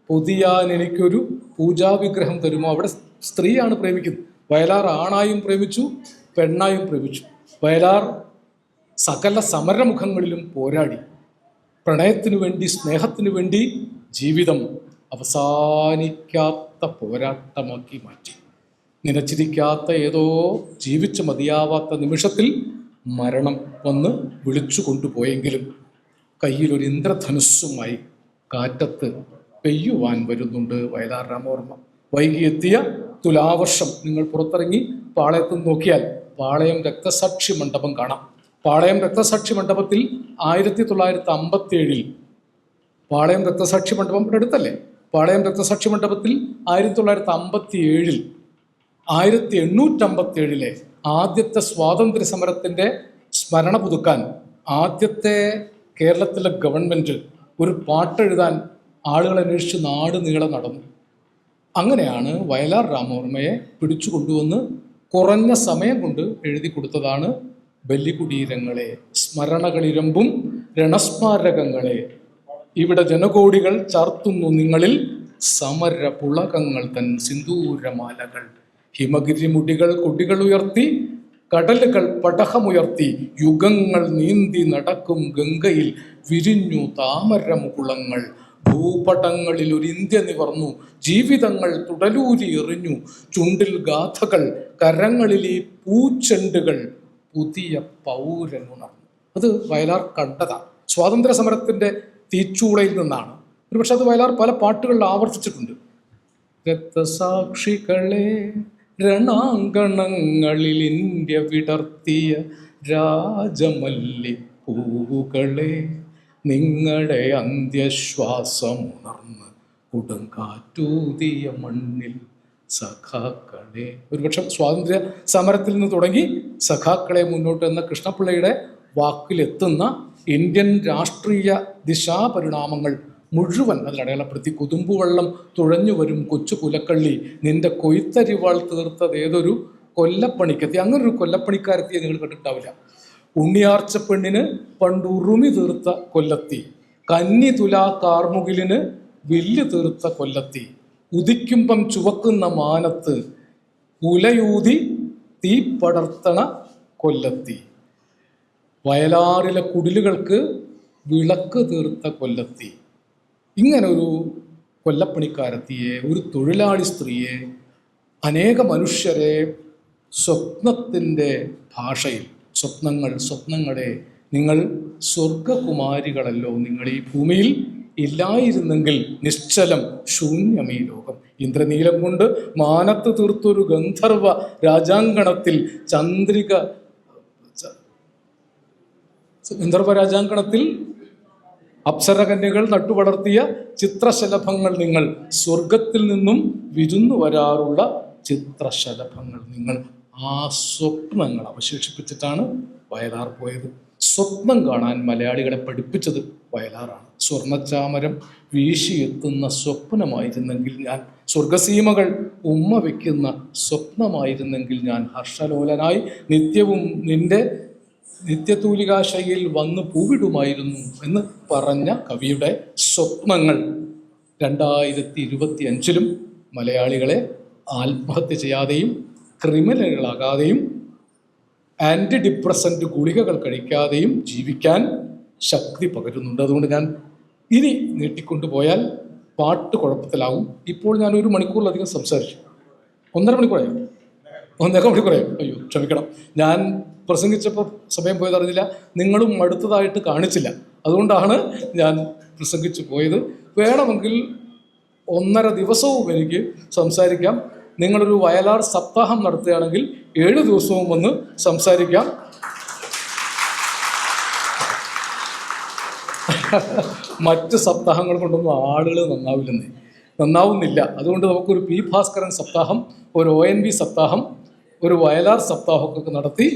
പൊതിയാൻ എനിക്കൊരു പൂജാവിഗ്രഹം തരുമോ. അവിടെ സ്ത്രീയാണ് പ്രേമിക്കുന്നത്. വയലാർ ആണായും പ്രേമിച്ചു, പെണ്ണായും പ്രേമിച്ചു. വയലാർ സകല സമരമുഖങ്ങളിലും പോരാടി. പ്രണയത്തിനു വേണ്ടി, സ്നേഹത്തിനു വേണ്ടി ജീവിതം അവസാനിക്കാത്ത പോരാട്ടമാക്കി മാറ്റി. നിലച്ചിരിക്കാത്ത ഏതോ ജീവിച്ചു മതിയാവാത്ത നിമിഷത്തിൽ മരണം വന്ന് വിളിച്ചു കൊണ്ടുപോയെങ്കിലും കയ്യിലൊരു ഇന്ദ്രധനുസ്സുമായി കാറ്റത്ത് പെയ്യുവാൻ വരുന്നുണ്ട് വയലാർ രാമവർമ്മ. വൈകിയെത്തിയ തുലാവർഷം നിങ്ങൾ പുറത്തിറങ്ങി പാളയത്ത് നോക്കിയാൽ പാളയം രക്തസാക്ഷി മണ്ഡപം കാണാം. പാളയം രക്തസാക്ഷി മണ്ഡപത്തിൽ 1957 പാളയം രക്തസാക്ഷി മണ്ഡപം ഇവിടെ അടുത്തല്ലേ. പാളയം രക്തസാക്ഷി മണ്ഡപത്തിൽ 1957 1857 ആദ്യത്തെ സ്വാതന്ത്ര്യ സമരത്തിൻ്റെ സ്മരണ പുതുക്കാൻ ആദ്യത്തെ കേരളത്തിലെ ഗവൺമെൻറ് ഒരു പാട്ടെഴുതാൻ ആളുകളെ അന്വേഷിച്ച് നാട് നീളെ നടന്നു. അങ്ങനെയാണ് വയലാർ രാമവർമ്മയെ പിടിച്ചു കൊണ്ടുവന്ന് കുറഞ്ഞ സമയം കൊണ്ട് എഴുതി കൊടുത്തതാണ് ബലികുടീരങ്ങളെ, സ്മരണകളിരമ്പും രണസ്മാരകങ്ങളെ, ഇവിടെ ജനകോടികൾ ചാർത്തുന്നു നിങ്ങളിൽ സമര പുളകങ്ങൾ തൻ സിന്ദൂരമാലകൾ, ഹിമഗിരി മുടികൾ കൊടികൾ ഉയർത്തി കടലുകൾ പടഹമുയർത്തി യുഗങ്ങൾ നീന്തി നടക്കും ഗംഗയിൽ വിരിഞ്ഞു താമരമുകുളങ്ങൾ, ഭൂപടങ്ങളിൽ ഒരു ഇന്ത്യ നിവർന്നു ജീവിതങ്ങൾ തുടലൂരി എറിഞ്ഞു, ചുണ്ടിൽ ഗാഥകൾ കരങ്ങളിൽ ഈ പൂച്ചെണ്ടുകൾ പുതിയ പൗരനുണർന്നു. അത് വയലാർ കണ്ടതാണ്. സ്വാതന്ത്ര്യ സമരത്തിൻ്റെ തീച്ചൂളയിൽ നിന്നാണ്. ഒരുപക്ഷെ അത് വയലാർ പല പാട്ടുകളിൽ ആവർത്തിച്ചിട്ടുണ്ട്. രക്തസാക്ഷികളെ രണാങ്കണങ്ങളിൽ ഇന്ത്യ വിടർത്തിയ രാജമല്ലിപ്പൂവുകളെ, നിങ്ങളുടെ അന്ത്യശ്വാസമുണർന്ന് കൊടുങ്കാറ്റൂതിയ മണ്ണിൽ സഖാക്കളെ. ഒരുപക്ഷെ സ്വാതന്ത്ര്യ സമരത്തിൽ നിന്ന് തുടങ്ങി സഖാക്കളെ മുന്നോട്ട് എന്ന കൃഷ്ണപിള്ളയുടെ വാക്കിലെത്തുന്ന ഇന്ത്യൻ രാഷ്ട്രീയ ദിശാപരിണാമങ്ങൾ മുഴുവൻ അതിൽ അടയാളപ്പെടുത്തി. കുതുമ്പുവെള്ളം തുഴഞ്ഞു വരും കൊച്ചു പുലക്കള്ളി, നിന്റെ കൊയ്ത്തരിവാൾ തീർത്തത് ഏതൊരു കൊല്ലപ്പണിക്കെത്തി. അങ്ങനൊരു കൊല്ലപ്പണിക്കാരെത്തിയെ നിങ്ങൾ കണ്ടിട്ടാവില്ല. ഉണ്ണിയാർച്ച പെണ്ണിന് പണ്ട് ഉറുമി തീർത്ത കൊല്ലത്തി, കന്നി തുലാ കാർമുകിലിന് വില്ല് തീർത്ത കൊല്ലത്തി, ഉദിക്കുമ്പം ചുവക്കുന്ന മാനത്ത് ഉലയൂതി തീ പടർത്തണ കൊല്ലത്തി, വയലാറിലെ കുടിലുകൾക്ക് വിളക്ക് തീർത്ത കൊല്ലത്തി. ഇങ്ങനെ ഒരു കൊല്ലപ്പണിക്കാരത്തിയെ, ഒരു തൊഴിലാളി സ്ത്രീയെ, അനേക മനുഷ്യരെ സ്വപ്നത്തിൻ്റെ ഭാഷയിൽ, സ്വപ്നങ്ങളെ, നിങ്ങൾ സ്വർഗകുമാരികളല്ലോ, നിങ്ങൾ ഈ ഭൂമിയിൽ ഇല്ലായിരുന്നെങ്കിൽ നിശ്ചലം ശൂന്യമീ ലോകം. ഇന്ദ്രനീലം കൊണ്ട് മാനത്ത് തീർത്തൊരു ഗന്ധർവ രാജാങ്കണത്തിൽ ഗന്ധർവ രാജാങ്കണത്തിൽ അപ്സരകന്യകൾ നട്ടുവളർത്തിയ ചിത്രശലഭങ്ങൾ നിങ്ങൾ, സ്വർഗത്തിൽ നിന്നും വിരുന്നു വരാറുള്ള ചിത്രശലഭങ്ങൾ നിങ്ങൾ. ആ സ്വപ്നങ്ങൾ അവശേഷിപ്പിച്ചിട്ടാണ് വയലാർ പോയത്. സ്വപ്നം കാണാൻ മലയാളികളെ പഠിപ്പിച്ചത് വയലാറാണ്. സ്വർണ്ണച്ചാമരം വീശിയെത്തുന്ന സ്വപ്നമായിരുന്നെങ്കിൽ ഞാൻ, സ്വർഗസീമകൾ ഉമ്മ വയ്ക്കുന്ന സ്വപ്നമായിരുന്നെങ്കിൽ ഞാൻ, ഹർഷലോലനായി നിത്യവും നിന്റെ നിത്യതൂലികാശയിൽ വന്ന് പൂവിടുമായിരുന്നു എന്ന് പറഞ്ഞ കവിയുടെ സ്വപ്നങ്ങൾ 2025 മലയാളികളെ ആത്മഹത്യ ചെയ്യാതെയും ക്രിമിനലുകളാകാതെയും ആൻറ്റി ഡിപ്രസൻ്റ് ഗുളികകൾ കഴിക്കാതെയും ജീവിക്കാൻ ശക്തി പകരുന്നുണ്ട്. അതുകൊണ്ട് ഞാൻ ഇനി നീട്ടിക്കൊണ്ടുപോയാൽ പാട്ട് കുഴപ്പത്തിലാവും. ഇപ്പോൾ ഞാൻ 1 മണിക്കൂറിലധികം സംസാരിച്ചു. 1.5 മണിക്കൂറായോ? 1.5 മണിക്കൂറായോ? അയ്യോ ക്ഷമിക്കണം. ഞാൻ പ്രസംഗിച്ചപ്പോൾ സമയം പോയത് അറിഞ്ഞില്ല, നിങ്ങളും അടുത്തതായിട്ട് കാണിച്ചില്ല. അതുകൊണ്ടാണ് ഞാൻ പ്രസംഗിച്ചു പോയത്. വേണമെങ്കിൽ 1.5 ദിവസവും എനിക്ക് സംസാരിക്കാം. നിങ്ങളൊരു വയലാർ സപ്താഹം നടത്തുകയാണെങ്കിൽ 7 ദിവസവും വന്ന് സംസാരിക്കാം. മറ്റ് സപ്താഹങ്ങൾ കൊണ്ടൊന്നും ആളുകൾ നന്നാവുന്നില്ല. അതുകൊണ്ട് നമുക്കൊരു പി ഭാസ്കരൻ സപ്താഹം, ഒരു ONV സപ്താഹം, ഒരു വയലാർ സപ്താഹമൊക്കെ നടത്തി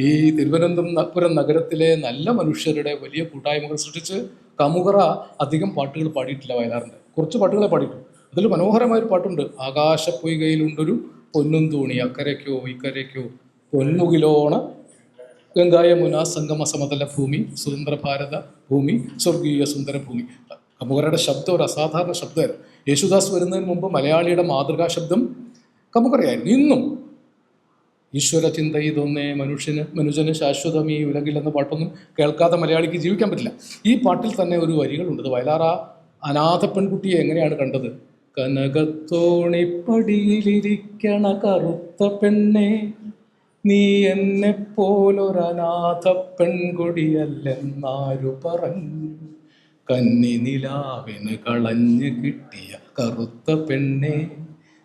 ഈ തിരുവനന്തപുരം നഗരത്തിലെ നല്ല മനുഷ്യരുടെ വലിയ കൂട്ടായ്മകൾ സൃഷ്ടിച്ച്. കമുകറ അധികം പാട്ടുകൾ പാടിയിട്ടില്ല വയലാറിൻ്റെ, കുറച്ച് പാട്ടുകളെ പാടിയിട്ടുണ്ട്. അതിൽ മനോഹരമായൊരു പാട്ടുണ്ട്, ആകാശപ്പൊയ്കയിലുണ്ടൊരു പൊന്നും തൂണി, അക്കരയ്ക്കോ ഇക്കരയ്ക്കോ പൊന്മുകിലോണ ഗംഗായമുന സംഗമ സമതല ഭൂമി, സ്വതന്ത്ര ഭാരത ഭൂമി, സ്വർഗീയ സുന്ദര ഭൂമി. കമുകറയുടെ ശബ്ദം ഒരു അസാധാരണ ശബ്ദമായിരുന്നു. യേശുദാസ് വരുന്നതിന് മുമ്പ് മലയാളിയുടെ മാതൃകാ ശബ്ദം കമുകറയായിരുന്നു. ഇന്നും ഈശ്വര ചിന്ത ഇതൊന്നേ മനുഷ്യന് ശാശ്വതം ഈ ഉലകിൽ എന്ന പാട്ടൊന്നും കേൾക്കാതെ മലയാളിക്ക് ജീവിക്കാൻ പറ്റില്ല. ഈ പാട്ടിൽ തന്നെ ഒരു വരികളുണ്ട്. വയലാർ ആ അനാഥ പെൺകുട്ടിയെ എങ്ങനെയാണ് കണ്ടത്? കനകത്തോണിപ്പടിയിലിരിക്കണ കറുത്ത പെണ്ണെ, നീ എന്നെപ്പോലൊരനാഥ പെൺകൊടിയല്ലെന്നാരു പറഞ്ഞു, കന്നി നിലാവിന് കളഞ്ഞു കിട്ടിയ കറുത്ത പെണ്ണെ,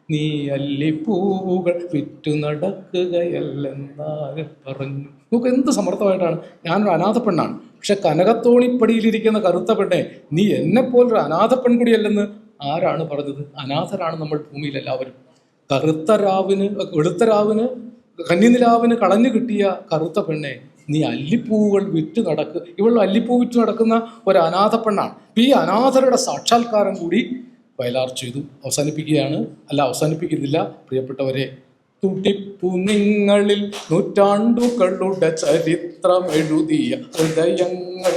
നീ അല്ലിപ്പൂവുകൾ വിറ്റു നടക്കുകയല്ലെന്നാര് പറഞ്ഞു. നമുക്ക് എന്ത് സമർത്ഥമായിട്ടാണ്. ഞാനൊരു അനാഥ പെണ്ണാണ്, പക്ഷെ കനകത്തോണിപ്പടിയിലിരിക്കുന്ന കറുത്ത പെണ്ണെ, നീ എന്നെപ്പോലൊരു അനാഥ പെൺകുടിയല്ലെന്ന് ആരാണ് പറഞ്ഞത്? അനാഥരാണ് നമ്മൾ ഭൂമിയിൽ എല്ലാവരും. വെളുത്ത രാവിന് കന്നിനിലാവിന് കളഞ്ഞു കിട്ടിയ കറുത്ത പെണ്ണെ, നീ അല്ലിപ്പൂവുകൾ വിറ്റ് നടക്ക്. ഇവൾ അല്ലിപ്പൂ വിറ്റ് നടക്കുന്ന ഒരു അനാഥ പെണ്ണാണ്. ഈ അനാഥരുടെ സാക്ഷാത്കാരം കൂടി വയലാർ ചെയ്തു. അവസാനിപ്പിക്കുന്നില്ല പ്രിയപ്പെട്ടവരെ. തുടിപ്പു നിങ്ങളിൽ നൂറ്റാണ്ടുകളുടെ ചരിത്രമെഴുതിയ ഹൃദയങ്ങൾ,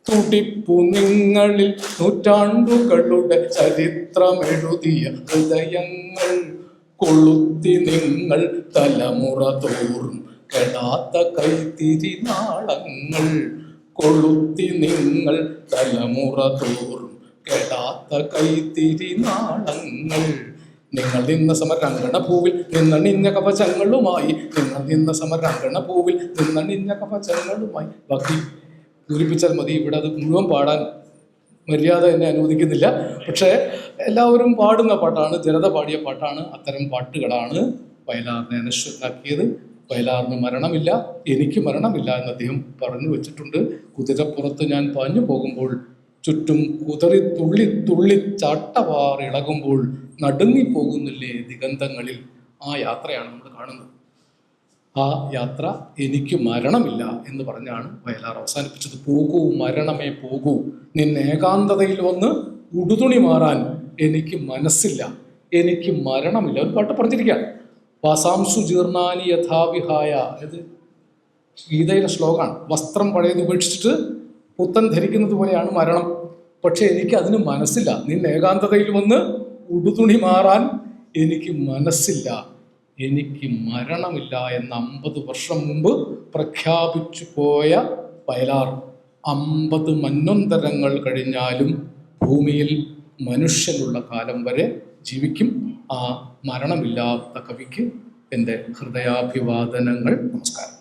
തുടിപ്പു നിങ്ങളിൽ നൂറ്റാണ്ടുകളുടെ ചരിത്രമെഴുതിയ ഹൃദയങ്ങൾ, കൊളുത്തി നിങ്ങൾ തലമുറ തോറും കെടാത്ത കൈത്തിരി നാളങ്ങൾ, കൊളുത്തി നിങ്ങൾ തലമുറ തോറും കെടാത്ത കൈത്തിരി നാളങ്ങൾ. നിങ്ങൾ നിന്ന സമരങ്കണ പൂവിൽ നിന്നണിഞ്ഞ കവചങ്ങളുമായി, നിങ്ങൾ നിന്ന സമരങ്കണ പൂവിൽ നിന്നണിഞ്ഞ കവചങ്ങളുമായി. ബാക്കി പൂരിപ്പിച്ചാൽ മതി. ഇവിടെ അത് മുഴുവൻ പാടാൻ മര്യാദ എന്നെ അനുവദിക്കുന്നില്ല. പക്ഷേ എല്ലാവരും പാടുന്ന പാട്ടാണ്, ജനത പാടിയ പാട്ടാണ്. അത്തരം പാട്ടുകളാണ് വയലാറിനെ അനശ്വരനാക്കിയത്. വയലാറിന് മരണമില്ല, എനിക്ക് മരണമില്ല എന്ന് അദ്ദേഹം പറഞ്ഞു വെച്ചിട്ടുണ്ട്. കുതിരപ്പുറത്ത് ഞാൻ പാഞ്ഞു പോകുമ്പോൾ, ചുറ്റും കുതറി തുള്ളി തുള്ളി ചാട്ടവാർ ഇളകുമ്പോൾ നടുങ്ങിപ്പോകുന്നില്ലേ ദിഗന്ധങ്ങളിൽ. ആ യാത്രയാണ് നമ്മൾ കാണുന്നത്. ആ യാത്ര എനിക്ക് മരണമില്ല എന്ന് പറഞ്ഞാണ് വയലാർ അവസാനിപ്പിച്ചത്. പോകൂ മരണമേ പോകൂ, നിന്നെ ഏകാന്തതയിൽ വന്ന് ഉടുതുണി മാറാൻ എനിക്ക് മനസ്സില്ല, എനിക്ക് മരണമില്ല. ഒരു പാട്ട് പറഞ്ഞിരിക്കുകയാണ്. വാസാംസു ജീർണാനി യഥാവിഹായ, ഇത് ഗീതയിലെ ശ്ലോകമാണ്. വസ്ത്രം പഴയത് ഉപേക്ഷിച്ചിട്ട് പുത്തൻ ധരിക്കുന്നത് പോലെയാണ് മരണം. പക്ഷെ എനിക്ക് അതിന് മനസ്സില്ല. നിന്റെ ഏകാന്തതയിൽ വന്ന് ഉടുതുണി മാറാൻ എനിക്ക് മനസ്സില്ല. എനിക്ക് മരണമില്ല എന്ന് 50 വർഷം മുമ്പ് പ്രഖ്യാപിച്ചു പോയ വയലാർ 50 മന്വന്തരങ്ങൾ കഴിഞ്ഞാലും ഭൂമിയിൽ മനുഷ്യനുള്ള കാലം വരെ ജീവിക്കും. ആ മരണമില്ലാത്ത കവിക്ക് എൻ്റെ ഹൃദയാഭിവാദനങ്ങൾ. നമസ്കാരം.